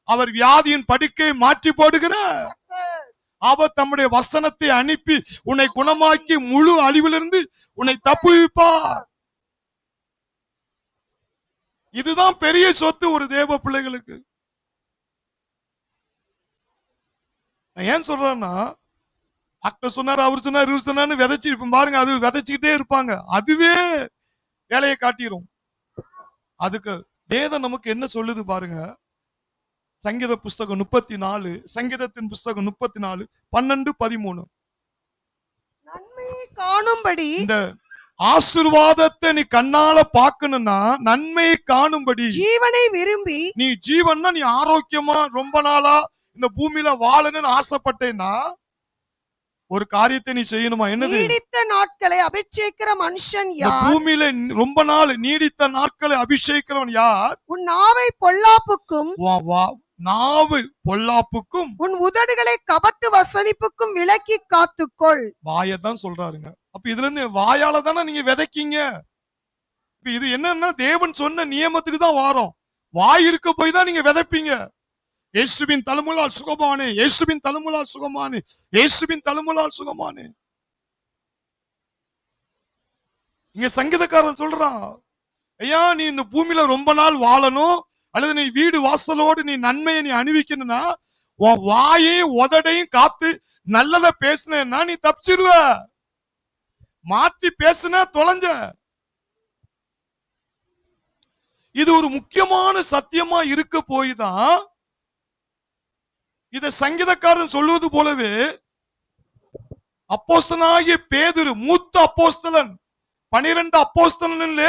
அவர் வியாதியின் படுக்கை மாற்றி போடுகிறார். அவர் தம்முடைய வசனத்தை அனுப்பி உன்னை குணமாக்கி முழு அழிவிலிருந்து உன்னை தப்புவிப்பார். இதுதான் பெரிய சொத்து ஒரு தேவ பிள்ளைகளுக்கு. ஏன் சொல்றேன்னா, டாக்டர் சொன்னார், அவர் சொன்னார், இவர் சொன்னார், விதைச்சு பாருங்க, அது விதைச்சுக்கிட்டே இருப்பாங்க. அதுவே வேலையை காட்டிரும். அதுக்கு வேதம் நமக்கு என்ன சொல்லுது பாருங்க. சங்கீத புஸ்தகம் 34, சங்கீதத்தின் புஸ்தகம் 34, 12, 13.
நன்மையை காணும்படி,
இந்த ஆசீர்வாதத்தை நீ கண்ணால பார்க்கணும்னா நன்மையை காணும்படி,
ஜீவனை விரும்பி,
நீ ஜீவன்னா நீ ஆரோக்கியமா ரொம்ப நாளா இந்த பூமியில வாழணும்னு ஆசைப்பட்டேன்னா ஒரு காரியத்தை நீ செய்யணுமா? என்னது?
நீடித்த நாட்களை அபிஷேகிக்கிற மனுஷன் யார்?
பூமியில ரொம்ப நாள் நீடித்த நாட்களை அபிஷேகிக்கிறவன் யார்?
உன் நாவை பொல்லாப்புக்கும்,
நாவு பொல்லாப்புக்கும்,
உன் உதடுகளை கபட்டு வசனிப்புக்கும் விலக்கி காத்துக்கொள்.
வாயதான் சொல்றாருங்க. அப்ப இதுல இருந்து வாயால தானே நீங்க விதைக்கீங்க. இப்ப இது என்னன்னா தேவன் சொன்ன நியமத்துக்கு தான் வாரம். வாய் இருக்க போய் தான் நீங்க விதைப்பீங்க. இயேசுவின் தழும்புகளால் சுகமானே, இயேசுவின் தழும்புகளால் சுகமானே, இயேசுவின் தழும்புகளால் சுகமானே. இங்க சங்கீதக்காரன் சொல்றான், ஐயா நீ இந்த பூமியில ரொம்ப நாள் வாழணும், அல்லது நீ வீடு வாசலோடு நீ நன்மையை நீ அணிவிக்கணும்னா உன் வாயையும் உதடையும் காத்து நல்லதை பேசுனா நீ தப்பிச்சிருவ. மாத்தி பேசுன தொலைஞ்ச. இது ஒரு முக்கியமான சத்தியமா இருக்க போய்தான் இத சங்கீதக்காரன் சொல்லுவது போலவே அப்போஸ்தலனாகிய பேதுரு, மூத்த அப்போஸ்தலன், 12 அப்போஸ்தலன்ல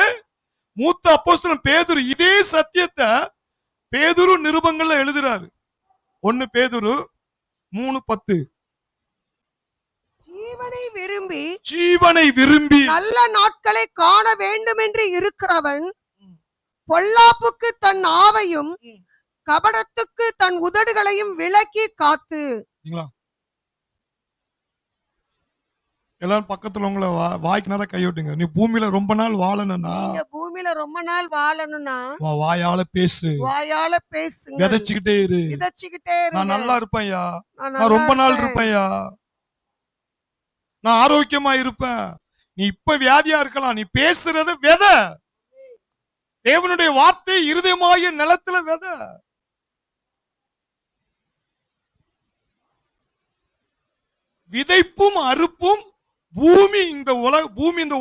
மூத்த அப்போஸ்தலன் பேதுரு இதே சத்தியத்தை பேதுரு நிருபங்கள்ல எழுதுறாரு. 1 பேதுரு 3:10. ஜீவனை விரும்பி
நல்ல நாட்களை காண வேண்டும் என்று இருக்கிறவன் பொல்லாப்புக்கு தன் ஆவையும் கபடத்துக்கு தன் உதடுகளையும் விலக்கி காத்து.
எல்லாரும் பக்கத்துல உங்களை வாய்க்கு நேரம் கையோட்டுங்க. நீ பூமியில ரொம்ப நாள் வாழணும்னா, வாயால பேசு,
வாயால பேசுங்க,
விதைச்சுக்கிட்டே இரு. நான் நல்லா இருப்பேன்யா, நான் ரொம்ப நாள் இருப்பேன்யா, நான் ஆரோக்கியமா இருப்பேன். நீ இப்ப வியாதியா இருக்கலாம், நீ பேசுறது விதை. தேவனுடைய வார்த்தை இருதயமாகிய நிலத்துல விதை. விதைப்பும் அறுப்பும் பூமி இந்த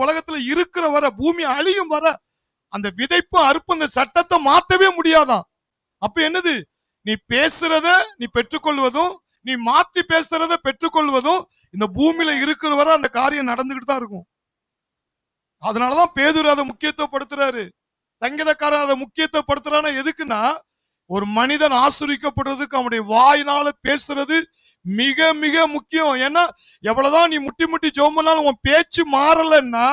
உலகத்துல இருக்கிற வர, பூமி அழியும் வர அந்த விதைப்பு அறுப்பு அந்த சட்டத்தை மாத்தவே முடியாதான். அப்ப என்னது, நீ பேசுறத நீ பெற்றுக்கொள்வதும் நீ மாத்தி பேசுறத பெற்றுக்கொள்வதும் இந்த பூமியில இருக்கிற வரை அந்த காரியம் நடந்துகிட்டு தான் இருக்கும். அதனாலதான் பேதுரு அதை முக்கியத்துவப்படுத்துறாரு, சங்கீதக்காரன் அதை முக்கியத்துவப்படுத்துறானா எதுக்குன்னா, ஒரு மனிதன் ஆசீர்வதிக்கப்படுறதுக்கு அவனுடைய வாயினால பேசுறது மிக மிக முக்கியம். ஏன்னா எவ்வளவுதான் நீ முட்டி முட்டி ஜெபம் பண்ணாலும் உன் பேச்சு மாறலன்னா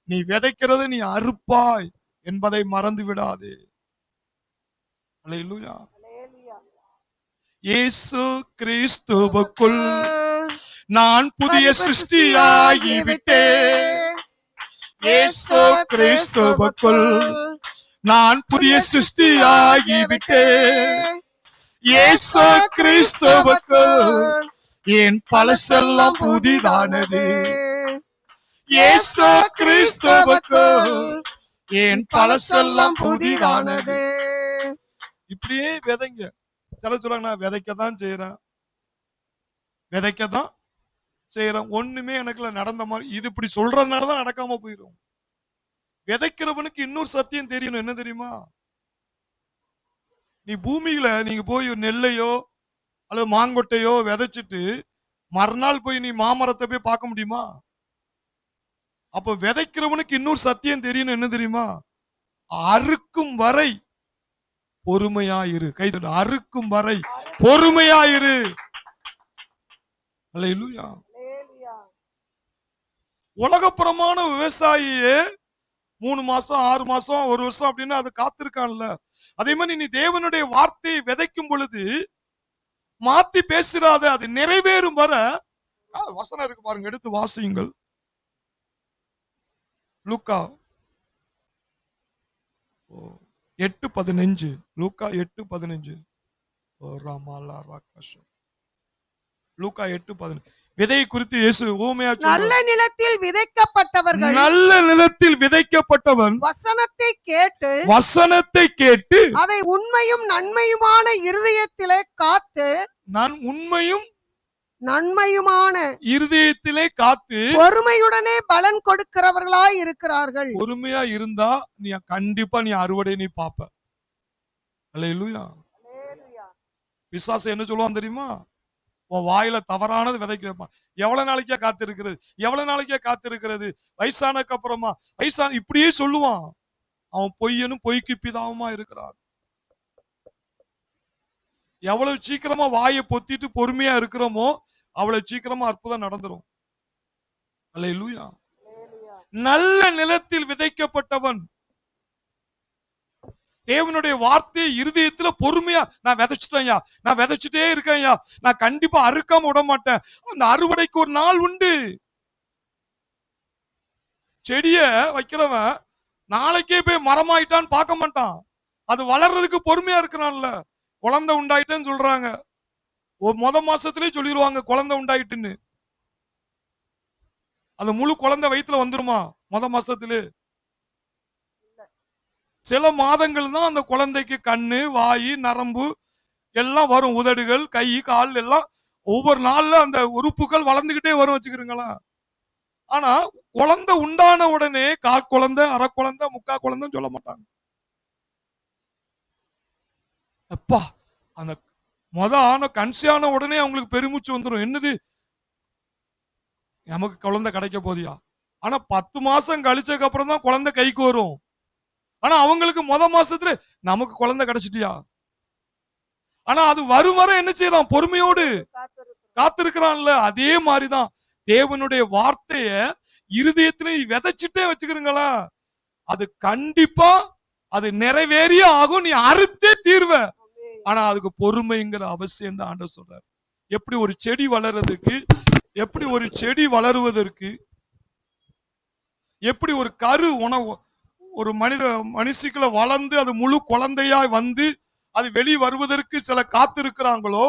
நீ விதைக்கிறது நீ அறுப்பாய் என்பதை மறந்து விடாதே. அல்லேலூயா. இயேசு கிறிஸ்துவுக்குள் நான் புதிய சிருஷ்டியாகிவிட்டேன். இயேசு கிறிஸ்துவுக்குள் நான் புதிய சிருஷ்டியாகிவிட்டேன். இயேசு கிறிஸ்துவுக்குள் என் பழசெல்லாம் புதிதானது. இயேசு கிறிஸ்துவுக்குள் என் பழசெல்லாம் புதிதானது. இப்படியே விதைங்க. சில சொல்றாங்க நான் விதைக்கத்தான் செய்யறேன், ஒண்ணுமே எனக்குல நடந்த மாதிரி. இது இப்படி சொல்றதுனாலதான் நடக்காம போயிடும். விதைக்கிறவனுக்கு இன்னொரு சத்தியம் தெரியணும். என்ன தெரியுமா, நீ பூமியில நீங்க போய் நெல்லையோ அல்லது மாங்கொட்டையோ விதைச்சிட்டு மறுநாள் போய் நீ மாமரத்தை போய் பார்க்க முடியுமா? அப்ப விதைக்கிறவனுக்கு இன்னொரு சத்தியம் தெரியணும். என்ன தெரியுமா, அறுக்கும் வரை பொறுமையாயிரு. கைது, அறுக்கும் வரை பொறுமையாயிரு. அல்லேலூயா. உலகப்புறமான விவசாயியே 3 மாசம் 6 மாசம் 1 வருஷம் அப்படின்னு அது காத்திருக்கான்ல. அதே மாதிரி நீ தேவனுடைய வார்த்தையை விதைக்கும் பொழுது மாத்தி பேசுறாத, அது நிறைவேறும் வர. வசனம் இருக்கு பாருங்க, எடுத்து வாசியுங்கள். லூக்கா 8:15. லூக்கா 8:15. லூக்கா 8:15. விதை குறித்து இயேசு ஊமையா சொல்றார்.
நல்ல நிலத்தில் விதைக்கப்பட்டவர்கள்,
நல்ல நிலத்தில் விதைக்கப்பட்டவன்
வசனத்தை கேட்டு
அதை
உண்மையும் நன்மையுமான இருதயத்திலே காத்து,
நான் உண்மையும்
நன்மையுமான
இருதயத்திலே காத்து
பொறுமையுடனே பலன் கொடுக்கிறவர்களாய் இருக்கிறார்கள்.
பொறுமையா இருந்தா நீ கண்டிப்பா நீ அறுவடை நீ பாப்ப. அல்லேலூயா. பிசாசு என்ன சொல்லுவான் தெரியுமா, உன் வாயில தவறானது விதைக்க வைப்பான். எவ்வளவு நாளைக்கே காத்திருக்கிறது, எவ்வளவு நாளைக்கே காத்திருக்கிறது, வயசானக்கு அப்புறமா வயசான இப்படியே சொல்லுவான். அவன் பொய்யனும் பொய்க்கு பிதாவுமா இருக்கிறான். எவ்வளவு சீக்கிரமா வாயை பொத்திட்டு பொறுமையா இருக்கிறோமோ அவ்வளவு சீக்கிரமா அற்புதம் நடந்துரும். அல்லேலூயா. நல்ல நிலத்தில் விதைக்கப்பட்டவன் தேவனுடைய வார்த்தை இருதயத்துல பொறுமையா, நான் விதைச்சிட்டேன்யா, நான் விதைச்சிட்டே இருக்கேன்யா, நான் கண்டிப்பா அறுக்காம விட மாட்டேன். அந்த அறுவடைக்கு ஒரு நாள் உண்டு. செடிய வைக்கிறவன் நாளைக்கே போய் மரமாயிட்டான்னு பார்க்க மாட்டான். அது வளர்றதுக்கு பொறுமையா இருக்கிறான்ல. குழந்தை உண்டாயிட்டேன்னு சொல்றாங்க, ஒரு மாசத்திலே சொல்லிடுவாங்க குழந்தை உண்டாயிட்டுன்னு. அந்த முழு குழந்தை வயிற்றுல வந்துருமா மாசத்திலே? சில மாதங்கள் தான் அந்த குழந்தைக்கு கண்ணு வாய் நரம்பு எல்லாம் வரும், உதடுகள் கை கால் எல்லாம் ஒவ்வொரு நாள்ல அந்த உறுப்புகள் வளர்ந்துகிட்டே வரும் வச்சுக்கிறீங்களா. ஆனா குழந்தை உண்டான உடனே கால் குழந்தை அரை குழந்தை முக்கா குழந்தைன்னு சொல்ல மாட்டாங்க. அப்பா அந்த ஆன கன்சியான உடனே அவங்களுக்கு பெருமூச்சு வந்துடும். என்னது நமக்கு குழந்தை கிடைக்க போதியா? ஆனா 10 மாசம் கழிச்சதுக்கு அப்புறம் தான் குழந்தை கைக்கு வரும். ஆனா அவங்களுக்கு மாசத்துல நமக்கு குழந்தை கிடைச்சிட்டியா? ஆனா அது வரும் வரை என்ன செய்யலாம், பொறுமையோடு காத்திருக்கிறான்ல. அதே மாதிரிதான் தேவனுடைய வார்த்தைய இருதயத்துல விதைச்சிட்டே வச்சுக்கிறீங்களா, அது கண்டிப்பா அது நிறைவேறிய ஆகும். நீ அறுத்தே தீர்வ. ஆனா அதுக்கு பொறுமைங்கிற அவசியம் தான் ஆண்டவர் சொல்றார். எப்படி ஒரு செடி வளர்றதுக்கு, எப்படி ஒரு செடி வளருவதற்கு, எப்படி ஒரு கரு உணவு ஒரு மனுஷிக்குள்ள வளர்ந்து அது முழு குழந்தையாய் வந்து அது வெளி வருவதற்கு சில காத்திருக்கிறாங்களோ,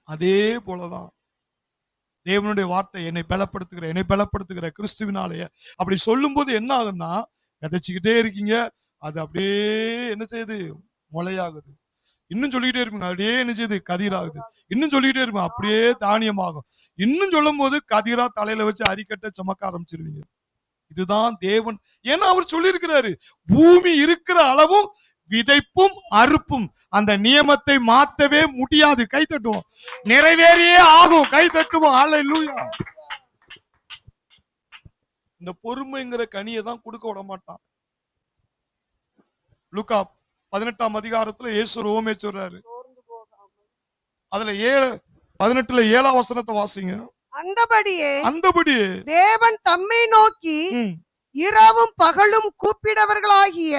அதே போலதான் தேவனுடைய வார்த்தை என்னை பலப்படுத்துகிற கிறிஸ்துவினாலேயே. அப்படி சொல்லும் போது என்ன ஆகுதுன்னா, விதைச்சுக்கிட்டே இருக்கீங்க, அது அப்படியே என்ன செய்யுது, முளையாகுது. இன்னும் சொல்லிக்கிட்டே இருப்பீங்க, அப்படியே என்ன செய்யுது, கதிராகுது. இன்னும் சொல்லிக்கிட்டே இருப்பீங்க, அப்படியே தானியமாகும். இன்னும் சொல்லும் போது கதிரா தலையில வச்சு அரிக்கட்டை சுமக்க ஆரம்பிச்சிருவீங்க. இதுதான் தேவன். ஏன்னா அவர் சொல்லியிருக்கிறாரு, பூமி இருக்கிற அளவும் விதைப்பும் அறுப்பும் அந்த நியமத்தை மாத்தவே முடியாது. கை தட்டுவோம். நிறைவேறியே ஆகும். கை தட்டுவோம். அல்லேலூயா. இந்த பொறுமைங்கிற கனியை தான் கொடுக்க விட மாட்டான். லூக்கா 18ஆம் அதிகாரத்துல இயேசு ரோமே சொல்றாரு. அதுல 18ல 7ஆம் வசனத்தை வாசிங்க.
அந்தபடியே தேவன் தம்மை நோக்கி இரவும் பகலும் கூப்பிடவர்களாகிய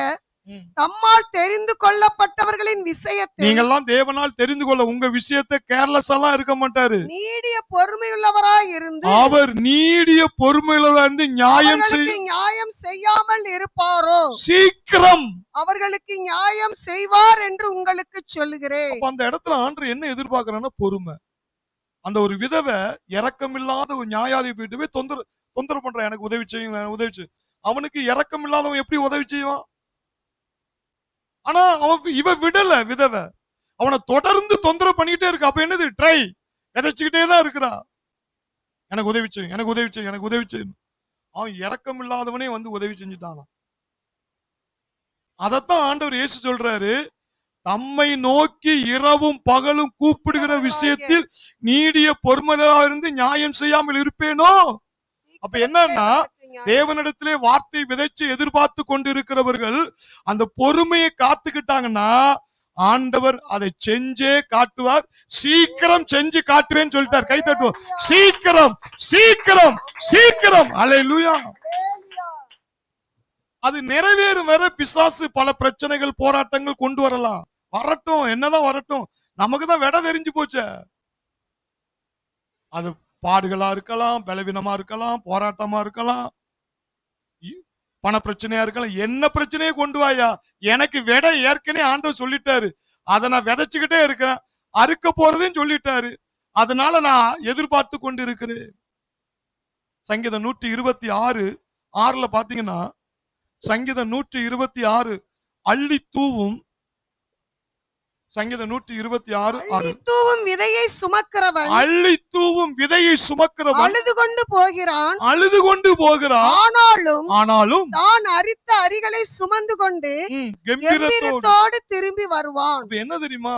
தம்மால் தெரிந்து கொள்ளப்பட்டவர்களின் விஷயத்தை,
நீங்கெல்லாம் தேவனால் தெரிந்து கொள்ள உங்க விஷயத்தை கேர்லெஸ் எல்லாம் இருக்க மாட்டாரு.
நீடிய பொறுமையுள்ளவராய் இருந்து
அவர் நீடிய பொறுமையுள்ளவராய் இருந்து
நியாயம் செய்யாமல் இருப்பாரோ
சீக்கிரம்
அவர்களுக்கு நியாயம் செய்வார் என்று உங்களுக்கு சொல்லுகிறேன்.
அந்த இடத்துல ஆண்டவர் என்ன எதிர்பார்க்கிறான்னா பொறுமை. அந்த ஒரு விதவை இரக்கமில்லாத ஒரு நியாயாதிபதியை போய் தொந்தரவு பண்றான். எனக்கு உதவி செய்யுங்க, உதவி செய்யும். அவனுக்கு இரக்கம் இல்லாதவன் எப்படி உதவி செய்வான்? ஆனா இவ விடல விதவை. அவனை தொடர்ந்து தொந்தரவு பண்ணிக்கிட்டே இருக்கு. அப்ப என்னது? ட்ரை விதைச்சுக்கிட்டே தான் இருக்கிறா. எனக்கு உதவி செய்யும், எனக்கு உதவி செய்யும், எனக்கு உதவி செய்யும். அவன் இரக்கம் இல்லாதவனே வந்து உதவி செஞ்சுட்டானா. அதத்தான் ஆண்டவர் இயேசு சொல்றாரு, தம்மை நோக்கி இரவும் பகலும் கூப்பிடுகிற விஷயத்தில் நீடிய பொறுமையா இருந்து நியாயம் செய்யாமல் இருப்பேனோ. அப்ப என்னன்னா, தேவனிடத்திலே வார்த்தை விதைச்சு எதிர்பார்த்து கொண்டிருக்கிறவர்கள் அந்த பொறுமையை காத்துக்கிட்டாங்கன்னா ஆண்டவர் அதை செஞ்சே காட்டுவார். சீக்கிரம் செஞ்சு காட்டுவேன்னு சொல்லிட்டார். கை தட்டுவோம். சீக்கிரம் சீக்கிரம் சீக்கிரம். அல்லேலூயா. அது நிறைவேறும் வரை பிசாசு பல பிரச்சனைகள் போராட்டங்கள் கொண்டு வரலாம். வரட்டும், என்னதான் வரட்டும், நமக்கு தான் விட தெரிஞ்சு போச்சு. அது பாடுகளா இருக்கலாம், பலவீனமா இருக்கலாம், போராட்டமா இருக்கலாம், பண பிரச்சனையா இருக்கலாம். என்ன பிரச்சனையே கொண்டு வாயா, எனக்கு விட ஏற்கனவே ஆண்டவர் சொல்லிட்டாரு. அதை நான் விதைச்சுக்கிட்டே இருக்கிறேன். அறுக்க போறதையும் சொல்லிட்டாரு. அதனால நான் எதிர்பார்த்து கொண்டு இருக்கிறேன். சங்கீதம் 126:6 பாத்தீங்கன்னா, சங்கீதம் 126 அள்ளி தூவும். சங்கீதம் 126
அள்ளி தூவும் விதையை சுமக்கிறவன்,
அள்ளி தூவும் விதையை சுமக்கிறவன்
அழுது கொண்டு போகிறான்,
அழுது கொண்டு போகிறான். ஆனாலும்
தான் அரித்த அரிகளை சுமந்து கொண்டு கம்பீரத்தோடு திரும்பி வருவான்.
என்ன தெரியுமா?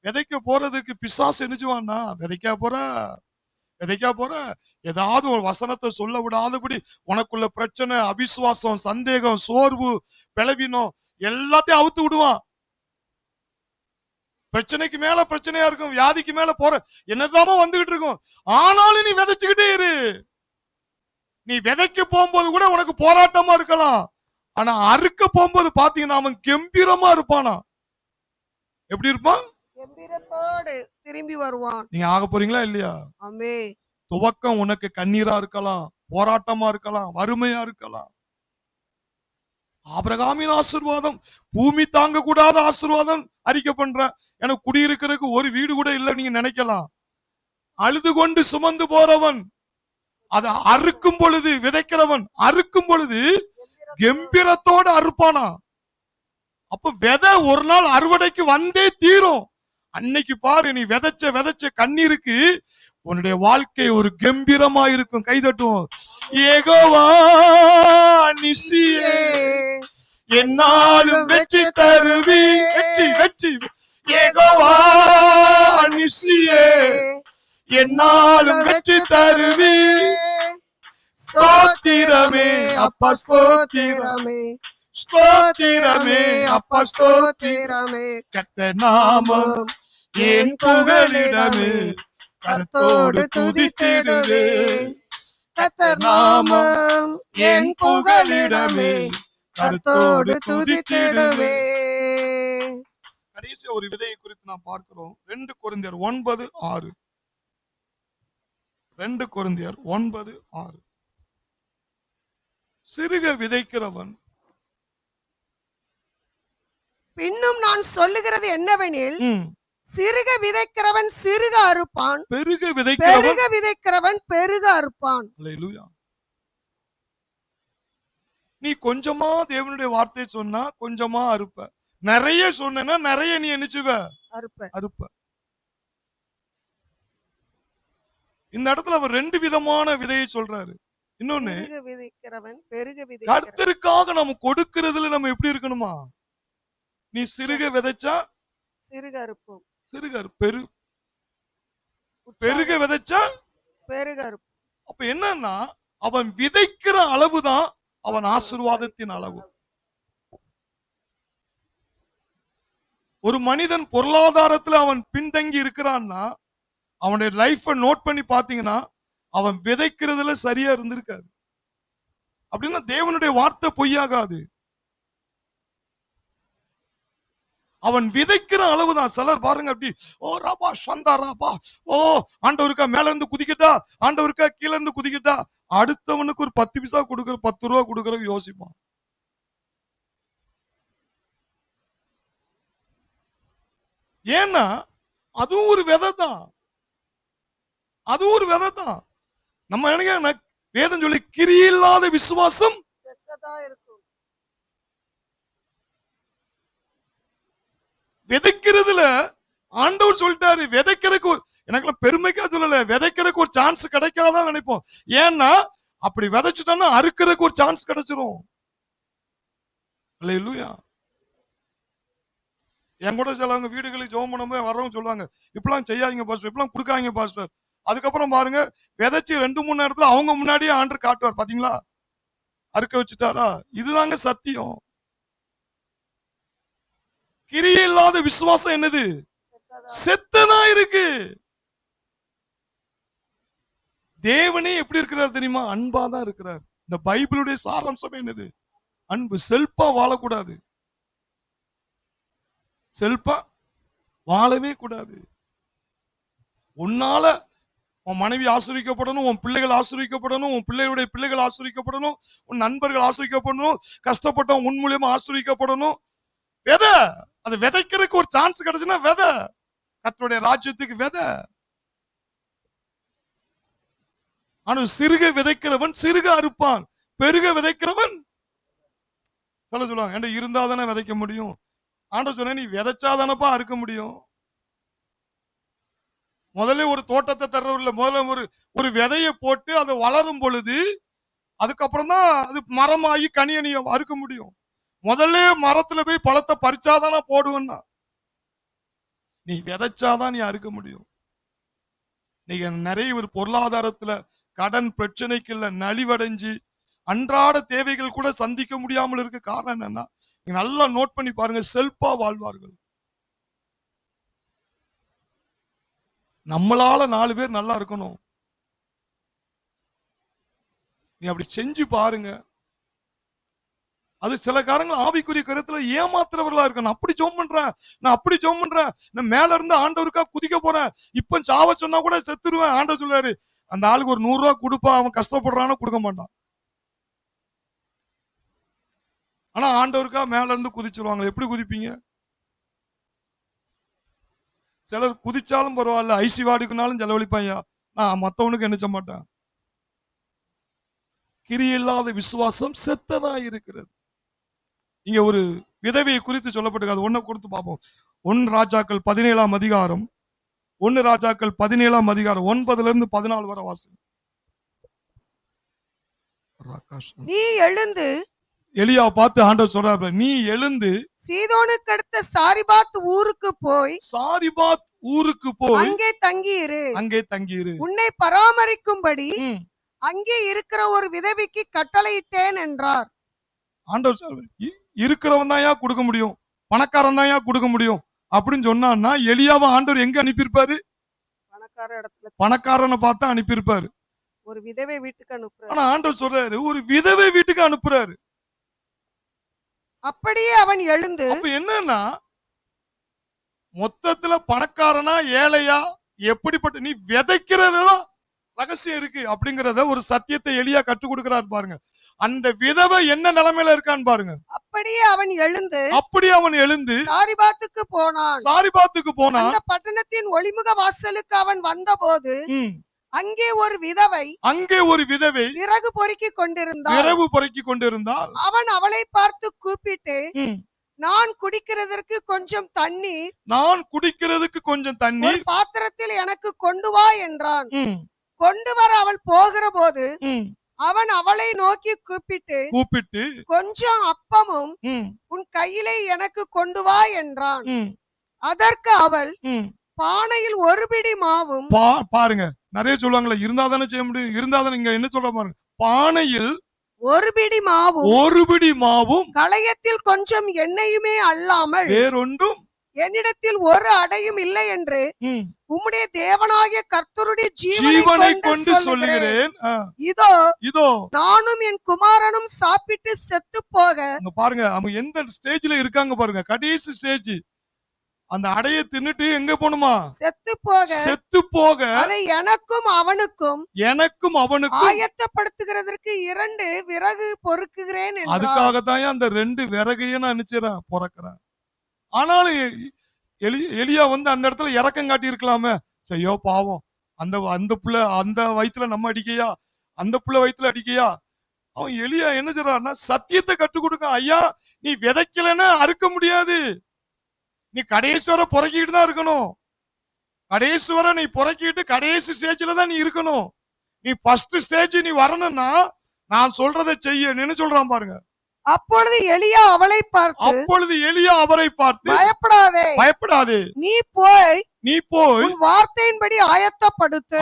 விதைக்க போறதுக்கு பிசாசு என்னச்சுவான்னா, விதைக்க போற ஏதாவது ஒரு வசனத்தை சொல்ல விடாதபடி உனக்குள்ள பிரச்சனை, அவிசுவாசம், சந்தேகம், சோர்வு, பலவீனம் எல்லாத்தையும் அவுத்து விடுவான். பிரச்சனைக்கு மேல பிரச்சனையா இருக்கும், வியாதிக்கு மேல போற என்னதாமோ வந்துகிட்டு இருக்கும். ஆனாலும் நீ விதைச்சுக்கிட்டே இரு. நீ விதைக்க போகும்போது கூட உனக்கு போராட்டமா இருக்கலாம். ஆனா அறுக்க போகும்போது பாத்தீங்கன்னா அவன் கம்பீரமா இருப்பானா. எப்படி இருப்பான்?
கம்பீரத்தோடு திரும்பி வருவான்.
நீங்க ஆக போறீங்களா இல்லையா?
ஆமென்.
துவக்கம் உனக்கு கண்ணீரா இருக்கலாம், போராட்டமா இருக்கலாம், வறுமையா இருக்கலாம். ஆபிரகாமின் ஆசீர்வாதம் பூமி தாங்க கூடாத ஆசீர்வாதம் அறிக்கை பண்றேன். எனக்கு குடியிருக்கிறதுக்கு ஒரு வீடு கூட இல்லை நீங்க நினைக்கலாம். அழுது கொண்டு சுமந்து போறவன் அதை அறுக்கும் பொழுது, விதைக்கிறவன் அறுக்கும் பொழுது கம்பீரத்தோடு அறுப்பானா. அப்ப விதை ஒரு நாள் அறுவடைக்கு வந்தே தீரும். அன்னைக்கு பாரு, நீ விதைச்ச கண்ணீருக்கு உன்னுடைய வாழ்க்கை ஒரு கம்பீரமா இருக்கும். கைதட்டுவோம். யெகோவா நிசியே என்னாலும் வெற்றி தருவி. வெற்றி வெற்றி. யெகோவா நிசியே என்னாலும் வெற்றி தருவி. ஸ்தோத்திரமே அப்பா, ஸ்தோத்திரமே, ஸ்தோத்திரமே அப்பா, ஸ்தோத்திரமே. கர்த்தர் நாமம் என் புகலிடமே, கர்த்தரோடு துதித்திடுவே. கர்த்தர் நாமம் என் புகலிடமே, கர்த்தரோடு துதித்திடுவே. கடைசி ஒரு விதையை குறித்து நாம் பார்க்கிறோம். 2 கொரிந்தியர் 9:6. 2 கொரிந்தியர் 9:6. சிறுக விதைக்கிறவன்,
பின்னும் நான் சொல்லுகிறது என்னவெனில், சிறுக விதைக்கிறவன் சிறுக அறுப்பான், பெருக விதைக்கிறவன் பெருக அறுப்பான்.
அல்லேலூயா. நீ கொஞ்சமா தேவனுடைய வார்த்தை சொன்னா கொஞ்சமா அறுப்ப, நிறைய சொன்னா நிறைய நீ நினைச்சுவ அறுப்ப. இந்த இடத்துல அவர் 2 விதமான விதையை சொல்றாரு. இன்னொன்னு,
சிறுக விதைக்கிறவன் பெருக விதைக்கிறான்.
கர்த்தருக்காக நம்ம கொடுக்கிறதுல நம்ம எப்படி இருக்கணுமா? நீ சிறுக விதைச்சா
சிறுக அறுப்போம்,
சிறுக பெருக விதைச்சா
பெருக அறுப்போம்.
அப்ப என்னன்னா, அவன் விதைக்கிற அளவுதான் அவன் ஆசீர்வாதத்தின் அளவு. ஒரு மனிதன் பொருளாதாரத்துல அவன் பின்தங்கி இருக்கிறான்னா, அவனுடைய லைஃப நோட் பண்ணி பாத்தீங்கன்னா, அவன் விதைக்கிறதுல சரியா இருந்திருக்காது. அப்படின்னா தேவனுடைய வார்த்தை பொய்யாகாது. அவன் விதைக்கிற அளவுதான். சிலர் பாருங்க அப்படி, ஓ ராபா சந்தா ராபா, ஓ ஆண்டவருக்கா மேல இருந்து குதிக்கட்டா, ஆண்டவருக்கா கீழ இருந்து குதிக்கட்டா, அடுத்தவனுக்கு ஒரு 10 பைசா கொடுக்குற, 10 ரூபா கொடுக்கறதுக்கு யோசிப்பான். ஏன்னா அதுவும் ஒரு விதை தான், அதுவும் ஒரு விதை தான். நம்ம நினைக்க வேதம் சொல்லி கிரியில்லாத விசுவாசம்
செத்ததா இருக்கும்.
விதைக்கிறதுல ஆண்டவர் சொல்லிட்டாரு, விதைக்கிறதுக்கு ஒரு, எனக்கு பெருமைக்கா சொல்லல, விதைக்கிறதுக்கு ஒரு சான்ஸ் கிடைக்காதான் நினைப்போம். ஏன்னா அப்படி விதைச்சிட்டோம்னா அறுக்கிறதுக்கு ஒரு சான்ஸ் கிடைச்சிரும். அல்லேலூயா. என் கூட சிலவங்க வீடுகளுக்கு ஜெபம் பண்ணும்போது வர்றவங்க சொல்லுவாங்க, இப்பெல்லாம் செய்யாதீங்க பாஸ்டர், இப்பெல்லாம் கொடுக்காதீங்க பாஸ்டர். அதுக்கப்புறம் பாருங்க, விதைச்சு 2-3 நேரத்துல அவங்க முன்னாடியே ஆண்டவர் காட்டுவார். பாத்தீங்களா, அறுக்க வச்சுட்டாரா? இதுதாங்க சத்தியம். கிரியை இல்லாத விசுவாசம் என்னது? செத்ததா இருக்கு. தேவனே எப்படி இருக்கிறார் தெரியுமா? அன்பா தான் இருக்கிறார். இந்த பைபிளுடைய சாராம்சம் என்னது? அன்பு. செல்பா வாழக்கூடாது, செல்பா வாழவே கூடாது. உன்னால உன் மனைவி ஆசீர்வதிக்கப்படணும், உன் பிள்ளைகள் ஆசீர்வதிக்கப்படணும், உன் பிள்ளைகளுடைய பிள்ளைகள் ஆசீர்வதிக்கப்படணும், உன் நண்பர்கள் ஆசீர்வதிக்கப்படணும், கஷ்டப்பட்டவன் உன் மூலியமா ஆசீர்வதிக்கப்படணும். விதை, அது விதைக்கிறதுக்கு ஒரு சான்ஸ் கிடைச்சுன்னா விதை, கர்த்தருடைய ராஜ்யத்துக்கு விதை. ஆனா சிறுக விதைக்கிறவன் சிறுக அறுப்பான், பெருக விதைக்கிறவன் சொல்லுவாங்க, ஏன்டா இருந்தா தானே விதைக்க முடியும். ஆண்டவர் சொன்ன, நீ விதைச்சாதானப்பா அறுக்க முடியும். முதல்ல ஒரு தோட்டத்தை தர்றவர்ல முதல்ல ஒரு விதையை போட்டு அது வளரும் பொழுது அதுக்கப்புறம் தான் அது மரமாகி கனியை அறுக்க முடியும். முதல்ல மரத்துல போய் பழத்தை பறிச்சாதானா போடுவேன்னா, நீ விதைச்சாதான் நீ அறுக்க முடியும். நீங்க நிறைய ஒரு பொருளாதாரத்துல கடன் பிரச்சனைக்கு நலிவடைஞ்சு அன்றாட தேவைகள் கூட சந்திக்க முடியாமல் இருக்க காரணம் என்னன்னா, நீங்க நல்லா நோட் பண்ணி பாருங்க, செல்பா வாழ்வார்கள். நம்மளால 4 பேர் நல்லா இருக்கணும், நீ அப்படி செஞ்சு பாருங்க. அது சில காரங்கள் ஆவிக்குரிய கருத்துல ஏமாத்துறவர்களா இருக்கு. நான் அப்படி ஜெபம் பண்றேன், நான் அப்படி ஜெபம் பண்றேன், நான் மேல இருந்து ஆண்டவருக்கா குதிக்க போறேன், இப்ப சாவ சொன்னா கூட செத்துருவேன். ஆண்டவர் சொல்றாரு, அந்த ஆளுக்கு ஒரு 100 ரூபாய் கொடுப்பா, அவன் கஷ்டப்படுறான்னு கொடுக்க மாட்டான். ஆனா ஆண்டவருக்கா மேல இருந்து குதிச்சிருவாங்க. எப்படி குதிப்பீங்க? சிலர் குதிச்சாலும் பரவாயில்ல, ஐசி வார்டுக்குனாலும் செலவழிப்பாங்க, நான் மத்தவனுக்கு நினைச்ச மாட்டேன். கிரியில்லாத விசுவாசம் செத்ததா இருக்கிறது. இங்க ஒரு விதவையை குறித்து சொல்லப்பட்டிருக்கு, ஒன்ன கொடுத்து பார்ப்போம். 1 ராஜாக்கள் 17ஆம் அதிகாரம், 1 ராஜாக்கள் 17ஆம் அதிகாரம் 9ல இருந்து 14 வரை வாசி.
நீ எழுந்து,
எலியா பார்த்து ஆண்டவர் சொல்றாரு, நீ எழுந்து
சீதோனுக்கு அடுத்த சாரிபாத் ஊருக்கு போய்,
சாரிபாத் ஊருக்கு போய்
அங்கே தங்கியிரு,
அங்கே தங்கியிரு,
உன்னை பராமரிக்கும்படி அங்கே இருக்கிற ஒரு விதவிக்கு கட்டளையிட்டேன் என்றார். ஆண்டவர்
இருக்கிறவன் தான் கொடுக்க முடியும், பணக்காரன் தான் கொடுக்க முடியும் அப்படின்னு சொன்னான்னா, எலியாவை ஆண்டவர் எங்க அனுப்பியிருப்பாரு?
பணக்கார இடத்துல,
பணக்காரனை பார்த்து அனுப்பியிருப்பாரு.
ஒரு விதவை வீட்டுக்கு அனுப்புறாரு.
ஆனா ஆண்டவர் சொல்றாரு, ஒரு விதவை வீட்டுக்கு அனுப்புறாரு.
அப்படியே அவன் எழுந்து,
அப்ப என்னன்னா, மொத்தத்துல பணக்காரனா ஏழையா எப்படிப்பட்ட, நீ விதைக்கிறதுதான் ரகசியம் இருக்கு அப்படிங்கறத ஒரு சத்தியத்தை எலியா கற்றுக் கொடுக்கிறார் பாருங்க. அந்த விதவை என்ன நிலைமையில இருக்கான்னு பாருங்க.
அப்படியே அவன் எழுந்து சாரிபாத்துக்கு போனான்.
சாரிபாத்துக்கு போனான்.
அந்த பட்டணத்தின் ஒளிமுக வாசலுக்கு அவன் வந்தபோது அங்கே ஒரு விதவை விறகு பொறுக்கிக் கொண்டிருந்தாள். அவன் அவளை பார்த்து கூப்பிட்டு, நான் குடிக்கிறதற்கு கொஞ்சம் தண்ணீர் பாத்திரத்தில் எனக்கு கொண்டு வா என்றான். கொண்டு வர அவள் போகிற போது அவன் அவளை நோக்கி கூப்பிட்டு கொஞ்சம் அப்பமும் உன் கையிலே எனக்கு கொண்டு வா என்றான். அதற்கு அவள் பானையில் ஒரு பிடி மாவும்.
பாருங்க, நிறைய சொல்லுவாங்களே, இருந்தா தானே செய்ய முடியும், இருந்தா தானே. இங்க என்ன சொல்ற பாருங்க, பானையில்
ஒரு பிடி மாவும்
களையத்தில்
கொஞ்சம் எண்ணெயுமே அல்லாமல்
வேறொன்றும்
என்னிடத்தில் ஒரு அடையும் இல்லை என்று உம்முடைய தேவனாகிய கர்த்தருடைய ஜீவனை கொண்டு சொல்லுகிறேன். இதோ நானும் என் குமாரனும் சாப்பிட்டு செத்து போக.
பாருங்க, அவங்க எந்த ஸ்டேஜ்ல இருக்காங்க பாருங்க, கடைசி ஸ்டேஜ். அந்த அடையை தின்னுட்டு எங்க போணுமா? செத்து போக
அதை எனக்கும் அவனுக்கும் ஆயத்தப்படுத்துகிறதற்கு 2 விறகு பொறுக்குகிறேன் என்றார்.
அதுக்காகத்தான் அந்த 2 விறகையும் நான் நினைச்சேன் பொறக்கிறேன். ஆனாலும் எலியா வந்து அந்த இடத்துல இரக்கம் காட்டி இருக்கலாமே. ஐயோ பாவம், அந்த புள்ள அந்த வயித்துல நம்ம அடிக்கையா, அந்த புள்ள வயித்துல அடிக்கையா. அவன் எலியா என்ன சொல்றான்னா, சத்தியத்தை கற்றுக் கொடுக்க. ஐயா, நீ விதைக்கலன்னா அறுக்க முடியாது. நீ கடைசி வரை புறக்கிட்டு தான் இருக்கணும். கடைசி வரை நீ புறக்கிட்டு கடைசி ஸ்டேஜ்ல தான் நீ இருக்கணும். நீ ஃபர்ஸ்ட் ஸ்டேஜ் நீ வரணும்னா நான் சொல்றதை செய்ய நின்னு சொல்றான் பாருங்க.
அப்பொழுது எலியா அவரை பார்த்து
பயப்படாதே,
நீ போய் உன் வார்த்தையின்படி ஆயத்தப்படுத்து.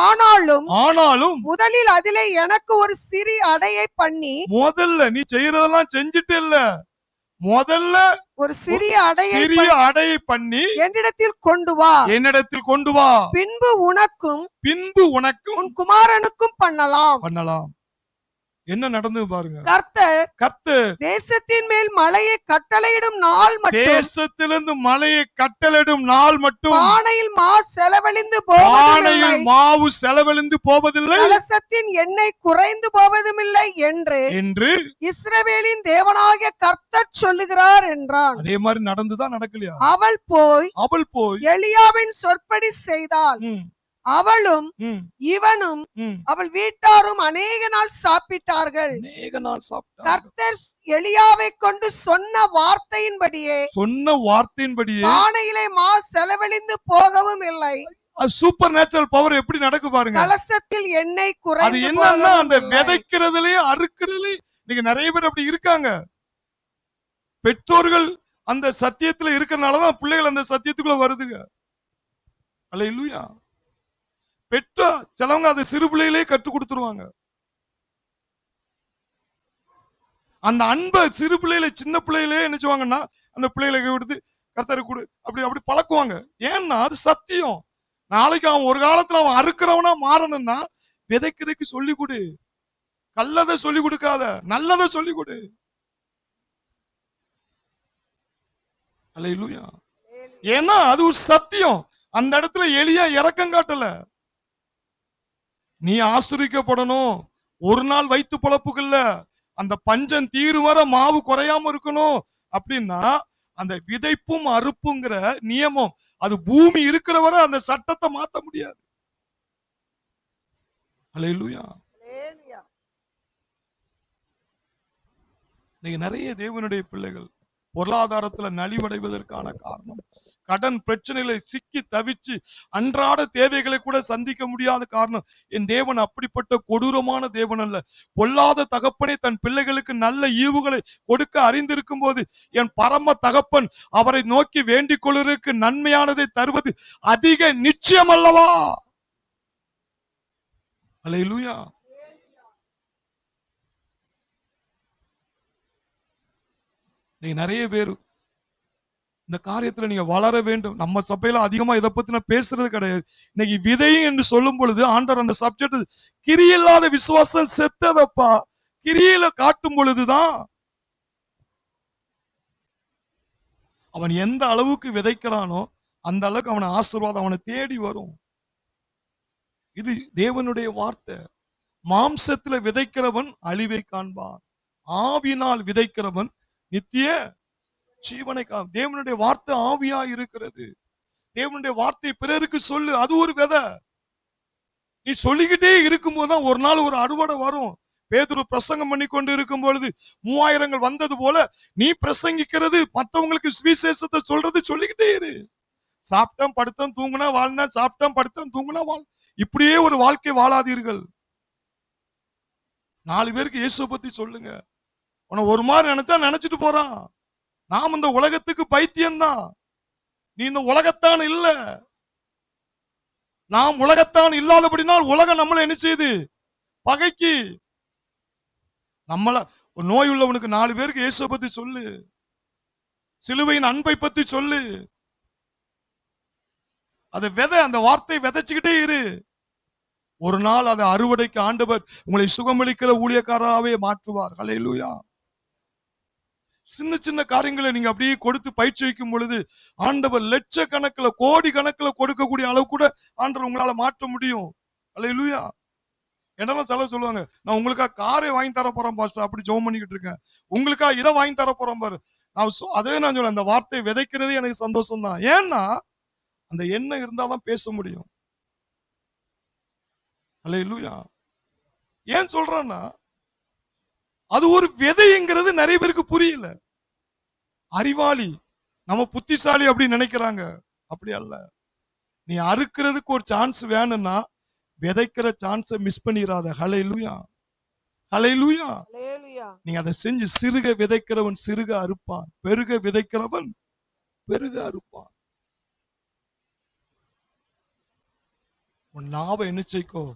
ஆனாலும் முதலில் அதிலே எனக்கு ஒரு சிறிய அடையை பண்ணி.
முதல்ல நீ செய்யறதெல்லாம் செஞ்சுட்டு இல்ல, முதல்ல
ஒரு சிறிய
அடையை பண்ணி
என்னிடத்தில் கொண்டு வா. பின்பு உனக்கும்
உன்
குமாரனுக்கும் பண்ணலாம்.
என்ன நடந்தது பாருங்க.
கர்த்தர் தேசத்தின் மேல் மழையை கட்டளையிடும் நாள் மட்டும் பானையில்
மாவு செலவழிந்து போவதில்லை,
கலசத்தின் எண்ணெய் குறைந்து போவதும் இல்லை என்று இஸ்ரவேலின் தேவனாகிய கர்த்தர் சொல்லுகிறார் என்றான்.
அதே மாதிரி நடந்துதான் நடக்கலையா?
அவள் போய் எலியாவின் சொற்படி செய்தாள். அவளும் இவனும் அவள் வீட்டாரும் அநேக நாள் சாப்பிட்டார்கள். கர்த்தர் எலியாவை கொண்டு சொன்ன வார்த்தையின்படியே பானையிலே மா செலவழிந்து போகவும் இல்லை.
சூப்பர் நேச்சுரல் பவர் எப்படி நடக்கு பாருங்க.
கலசத்தில் எண்ணெய் குறைந்து
என்னன்னா அந்த விதைக்கிறதுலயும் அறுக்கிறதுலயும் நீங்க நிறைய பேர் அப்படி இருக்காங்க. பெற்றோர்கள் அந்த சத்தியத்துல இருக்கறனாலதான் பிள்ளைகள் அந்த சத்தியத்துக்குள்ள வருதுங்க. அல்லேலூயா. பெற்ற சிலவங்க அதை சிறு பிள்ளையிலே கற்றுக் கொடுத்துருவாங்க. அந்த அன்பை சிறு பிள்ளையில சின்ன பிள்ளையிலே நினைச்சுவாங்கன்னா அந்த பிள்ளைகளை விடுத்து கர்த்தரை கொடு அப்படி பழக்குவாங்க. ஏன்னா அது சத்தியம். நாளைக்கு அவன் ஒரு காலத்துல அவன் அறுக்கிறவனா மாறணும்னா விதைக்கிறதுக்கு சொல்லி கொடு. கல்லதை சொல்லி கொடுக்காத, நல்லதை சொல்லி கொடு. அல்லேலூயா. ஏன்னா அது ஒரு சத்தியம். அந்த இடத்துல எலியா இரக்கம் காட்டல. நீ ஆசிரிக்கப்படணும், ஒரு நாள் வயிற்று பொழப்புக்குள்ள அந்த பஞ்சம் தீரு வர மாவு குறையாம இருக்கணும் அப்படின்னா அந்த விதைப்பும் அறுப்புங்கிற நியமம் அது பூமி இருக்கிற வரை அந்த சட்டத்தை மாத்த முடியாது. அல்லேலூயா. நீங்க நிறைய தேவனுடைய பிள்ளைகள் பொருளாதாரத்துல நலிவடைவதற்கான காரணம் கடன் பிரச்சனைகளை சிக்கி தவிச்சு அன்றாட தேவைகளை கூட சந்திக்க முடியாத காரணம் என் தேவன் அப்படிப்பட்ட கொடூரமான தேவன் அல்ல. பொல்லாத தகப்பனே தன் பிள்ளைகளுக்கு நல்ல ஈவுகளை கொடுக்க அறிந்திருக்கும் போது என் பரம தகப்பன் அவரை நோக்கி வேண்டிக் கொள்வதற்கு நன்மையானதை தருவது அதிக நிச்சயம் அல்லவா? அல்லேலூயா. நீங்க நிறைய பேர் இந்த காரியத்துல நீங்க வளர வேண்டும். நம்ம சபையில அதிகமா இதை பத்தி நான் பேசுறது கிடையாது. இன்னைக்கு விதை என்று சொல்லும் பொழுது ஆண்டவர் அந்த சப்ஜெக்ட் கிரியில்லாத விசுவாசம் செத்ததப்பா, கிரியில காட்டும் பொழுதுதான் அவன் எந்த அளவுக்கு விதைக்கிறானோ அந்த அளவுக்கு அவனை ஆசீர்வாதம் அவனை தேடி வரும். இது தேவனுடைய வார்த்தை. மாம்சத்துல விதைக்கிறவன் அழிவை காண்பான், ஆவியினால் விதைக்கிறவன் நித்திய ஜீவனை. தேவனுடைய வார்த்தை ஆவியா இருக்கிறது. தேவனுடைய வார்த்தை பிறருக்கு சொல்லு, அது ஒரு விதை. நீ சொல்லிக்கிட்டே இருக்கும் போதுதான் ஒரு நாள் ஒரு அறுவடை வரும். பேதுரு பிரசங்கம் பண்ணி கொண்டு இருக்கும் பொழுது 3000 வந்தது போல நீ பிரசங்கிக்கிறது மற்றவங்களுக்கு சுவிசேஷத்தை சொல்றது சொல்லிக்கிட்டே இரு. சாப்பிட்டோம் படுத்தோம் தூங்குனா வாழ்ந்தா, சாப்பிட்டோம் படுத்தோம் தூங்குனா வாழ், இப்படியே ஒரு வாழ்க்கை வாழாதீர்கள். 4 பேருக்கு இயேசுவை பத்தி சொல்லுங்க. உன்னை ஒரு மாதிரி நினைச்சா நினைச்சிட்டு போறான். நாம் இந்த உலகத்துக்கு பைத்தியம்தான். நீ இந்த உலகத்தான் இல்ல. நாம் உலகத்தான் இல்லாதபடினால் உலகம் நம்மளை என்ன செய்யுது? பகைக்கு. நம்மள ஒரு நோய் உள்ளவனுக்கு 4 பேருக்கு இயேசுவை பத்தி சொல்லு. சிலுவையின் அன்பை பத்தி சொல்லு. அதை விதை, அந்த வார்த்தை விதைச்சுக்கிட்டே இரு. ஒரு நாள் அதை அறுவடைக்கு ஆண்டவர் உங்களை சுகமளிக்கிற ஊழியக்காரராகவே மாற்றுவார். ஹல்லேலூயா. சின்ன சின்ன காரியங்களை நீங்க அப்படியே கொடுத்து பயிற்சி வைக்கும் பொழுது ஆண்டவர் லட்சக்கணக்கில் கோடி கணக்கில் கொடுக்கக்கூடிய அளவு கூட ஆண்டவர் உங்களால மாற்ற முடியும். ஹல்லேலூயா. என்னமா சிலர் சொல்லுவாங்க, நான் உங்களுக்காக காரை வாங்கி தர போறேன் பாஸ்டர், அப்படி ஜெபம் பண்ணிக்கிட்டு இருக்கேன். உங்களுக்காக இதை வாங்கி தர போறேன் பாரு. அதே நான் சொல்றேன், அந்த வார்த்தை விதைக்கிறதே எனக்கு சந்தோஷம் தான். ஏன்னா அந்த எண்ணம் இருந்தாதான் பேச முடியும். ஹல்லேலூயா. ஏன் சொல்றேன்னா அது ஒரு விதைங்கிறது நிறைய பேருக்கு புரியல. அறிவாளி, நம்ம புத்திசாலி அப்படி நினைக்கிறாங்க. அப்படி அல்ல. நீ அறுக்கிறதுக்கு ஒரு சான்ஸ் வேணும்னா விதைக்கிற சான்ஸை மிஸ் பண்ணிராத. ஹல்லேலூயா. ஹல்லேலூயா. நீங்க அதை செஞ்சு சிறுக விதைக்கிறவன் சிறுக அறுப்பான், பெருக விதைக்கிறவன் பெருக அறுப்பான். உன் நாவை என்ன செய்க்கோ?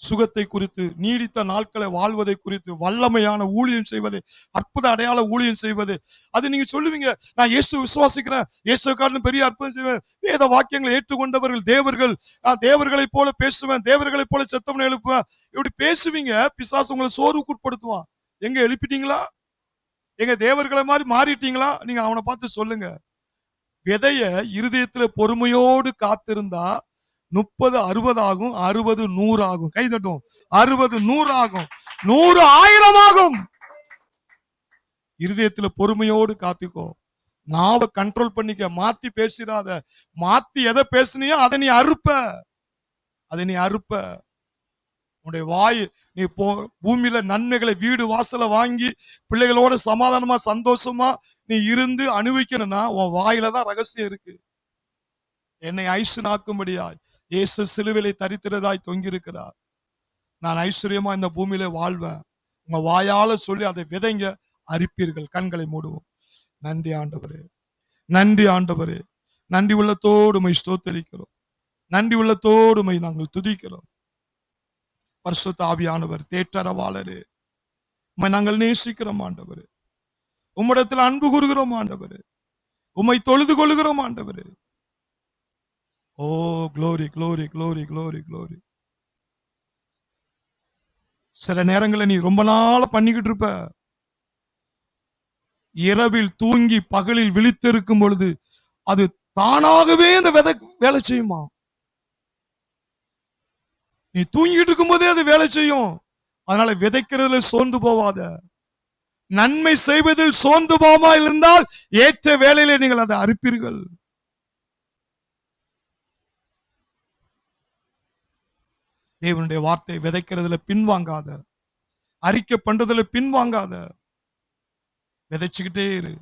சுகத்தை குறித்து, நீடித்த நாட்களை வாழ்வதை குறித்து, வல்லமையான ஊழியம் செய்வது, அற்புத அடையாள ஊழியம் செய்வது. அது நீங்க சொல்லுவீங்க, நான் இயேசு விசுவாசிக்கிறேன், இயேசு காரணம் பெரிய அற்புதம் செய்வேன், வேத வாக்கியங்களை ஏற்றுக்கொண்டவர்கள் தேவர்கள், நான் தேவர்களை போல பேசுவேன், தேவர்களை போல செத்தவனை எழுப்புவேன். இப்படி பேசுவீங்க. பிசாசு உங்களை சோர்வுக்கு உட்படுத்துவான். எங்க எழுப்பிட்டீங்களா? எங்க தேவர்களை மாதிரி மாறிட்டீங்களா? நீங்க அவனை பார்த்து சொல்லுங்க. விதைய இருதயத்துல பொறுமையோடு காத்திருந்தா 30 60 ஆகும், 60 100 ஆகும். கை தட்டும். 60 100 ஆகும், 100 1000 ஆகும். இருதயத்துல பொறுமையோடு காத்துக்கோ. நாவை கண்ட்ரோல் பண்ணிக்க. மாத்தி பேசிடாத. மாத்தி எதை பேசுனியோ அதை நீ அறுப்ப. அதை நீ அறுப்ப. உன்னுடைய வாய், நீ பூமியில நன்மைகளை வீடு வாசல வாங்கி பிள்ளைகளோட சமாதானமா சந்தோஷமா நீ இருந்து அனுபவிக்கணும்னா உன் வாயில தான் ரகசியம் இருக்கு. என்னை ஐசுனாக்கும்படியாய் இயேசு சிலுவிலை தரித்திரதாய் தொங்கியிருக்கிறார். நான் ஐஸ்வர்யமா இந்த பூமியில வாழ்வேன். உங்க வாயால சொல்லி அதை விதைங்க, அரிப்பீர்கள். கண்களை மூடுவோம். நன்றி ஆண்டவரே, நன்றி ஆண்டவரே. நன்றி உள்ளத்தோடு உம்மை ஸ்தோத்திரிக்கிறோம். நன்றி உள்ளத்தோடு உம்மை நாங்கள் துதிக்கிறோம். பரிசுத்த ஆவியானவர், தேற்றரவாளரே, உம்மை நாங்கள் நேசிக்கிறோம் ஆண்டவரே. உம்மிடத்தில் அன்பு கூறுகிறோம் ஆண்டவரே. உம்மை தொழுது கொள்கிறோம் ஆண்டவரே. ஓ glory glory glory glory glory. சில நேரங்களில் நீ ரொம்ப நாள பண்ணிக்கிட்டு இருப்ப. இரவில் தூங்கி பகலில் விழித்திருக்கும் பொழுது அது தானாகவே அந்த விதை வேலை செய்யுமா? நீ தூங்கிட்டு இருக்கும் போதே அது வேலை செய்யும். அதனால விதைக்கிறதுல சோர்ந்து போவாத. நன்மை செய்வதில் சோர்ந்து போமா இருந்தால் ஏற்ற வேளையிலே நீங்கள் அதை அறுப்பீர்கள். தேவனுடைய வார்த்தை விதைக்கிறதுல பின்வாங்காத. அறிக்கை பண்றதுல பின்வாங்காத. விதைச்சுக்கிட்டே இரு.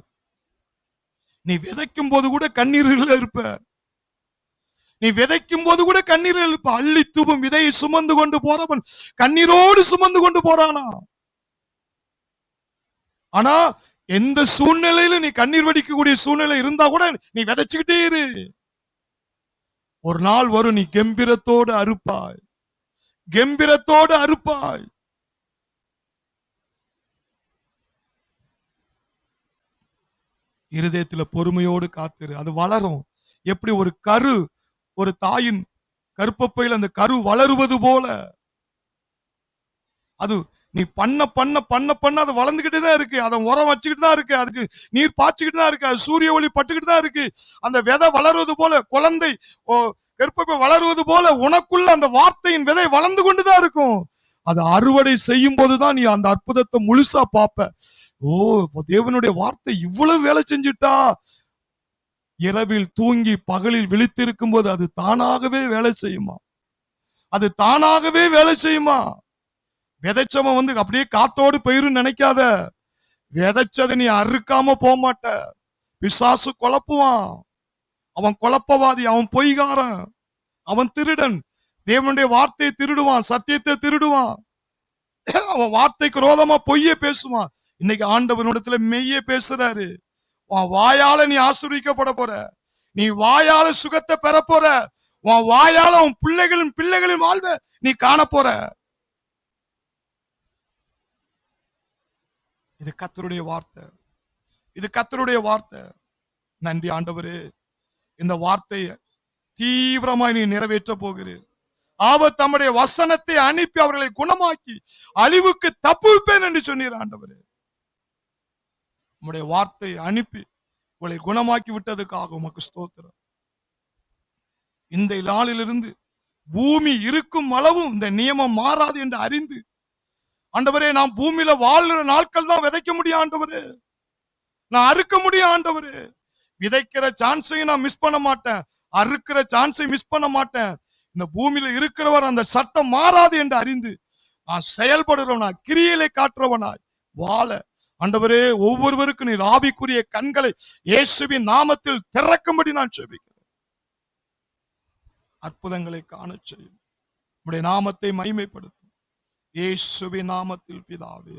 நீ விதைக்கும் போது கூட கண்ணீர்கள் இருப்ப. நீ விதைக்கும் போது கூட கண்ணீர்கள் இருப்ப. அள்ளி தூவும் விதையை சுமந்து கொண்டு போறவன் கண்ணீரோடு சுமந்து கொண்டு போறானா? ஆனா எந்த சூழ்நிலையில நீ கண்ணீர் வடிக்கக்கூடிய சூழ்நிலை இருந்தா கூட நீ விதைச்சுக்கிட்டே இரு. ஒரு நாள் வரும், நீ கம்பீரத்தோடு அறுப்பாய். கம்பீரத்தோடு அறுப்பாய். இருதயத்துல பொறுமையோடு காத்திரு. அது வளரும். எப்படி ஒரு கரு, ஒரு தாயின் கர்ப்பப்பையில் அந்த கரு வளருவது போல அது நீ பண்ண பண்ண பண்ண பண்ண அது வளர்ந்துகிட்டே தான் இருக்கு. அதை உரம் வச்சுக்கிட்டு தான் இருக்கு. அதுக்கு நீர் பாய்ச்சிக்கிட்டு தான் இருக்கு. அது சூரிய ஒளி பட்டுக்கிட்டு தான் இருக்கு. அந்த விதை வளருவது போல, குழந்தை கர்ப்பப்பை வளருவது போல உனக்குள்ள அந்த வார்த்தையின் விதை வளர்ந்து கொண்டுதான் இருக்கும். அது அறுவடை செய்யும் போதுதான் நீ அந்த அற்புதத்தை முழுசா பார்ப்ப. ஓ, தேவனுடைய வார்த்தை இவ்வளவு வேலை செஞ்சுட்டா. இரவில் தூங்கி பகலில் விழித்திருக்கும் போது அது தானாகவே வேலை செய்யுமா? அது தானாகவே வேலை செய்யுமா? விதைச்சவன் அப்படியே காத்தோடு போயிரும் நினைக்காத. விதைச்சதை நீ அறுக்காம போக மாட்ட. பிசாசு குழப்புவான். அவன் குழப்பவாதி, அவன் பொய்காரன், அவன் திருடன். தேவனுடைய வார்த்தையை திருடுவான், சத்தியத்தை திருடுவான். அவன் வார்த்தைக்கு ரோதமா பொய்யே பேசுவான். இன்னைக்கு ஆண்டவனிடத்துல மெய்யே பேசுறாரு. உன் வாயால நீ ஆசீர்வதிக்கப்பட போற. நீ வாயால சுகத்தை பெற போற. உன் வாயால உன் பிள்ளைகளின் பிள்ளைகளின் வாழ்வை நீ காண போற. இது கர்த்தருடைய வார்த்தை. இது கர்த்தருடைய வார்த்தை. நன்றி ஆண்டவரே, இந்த வார்த்தையை தீவிரமாய் நீ நிறைவேற்ற போகிறேன். அவர் தம்முடைய வசனத்தை அனுப்பி அவர்களை குணமாக்கி அழிவுக்கு தப்புவிப்பேன் என்று சொன்னீர் ஆண்டவரே. உம்முடைய வார்த்தையை அனுப்பி உங்களை குணமாக்கி விட்டதுக்காக உமக்கு ஸ்தோத்திரம். இந்த நாளிலிருந்து பூமி இருக்கும் அளவும் இந்த நியமம் மாறாது என்று அறிந்து ஆண்டவரே, நான் பூமியில வாழ்ற நாட்கள் தான் விதைக்க முடியும் ஆண்டவரே, நான் அறுக்க முடியும் ஆண்டவரே. விதைக்கிற சான்ஸையும் நான் மிஸ் பண்ண மாட்டேன், அறுக்கிற சான்ஸை மிஸ் பண்ண மாட்டேன். இந்த பூமியில இருக்கிறவர் அந்த சட்டம் மாறாது என்று அறிந்து நான் செயல்படுறவனாய் கிரியைகளை காட்டுறவனாய் வாழ ஆண்டவரே, ஒவ்வொருவருக்கும் நீர் ஆவிக்குரிய கண்களை இயேசுவின் நாமத்தில் திறக்கும்படி நான் ஜெபிக்கிறேன். அற்புதங்களை காண செய்யும். உம்முடைய நாமத்தை மகிமைப்படுத்தும் இயேசுவின் நாமத்தில் பிதாவே.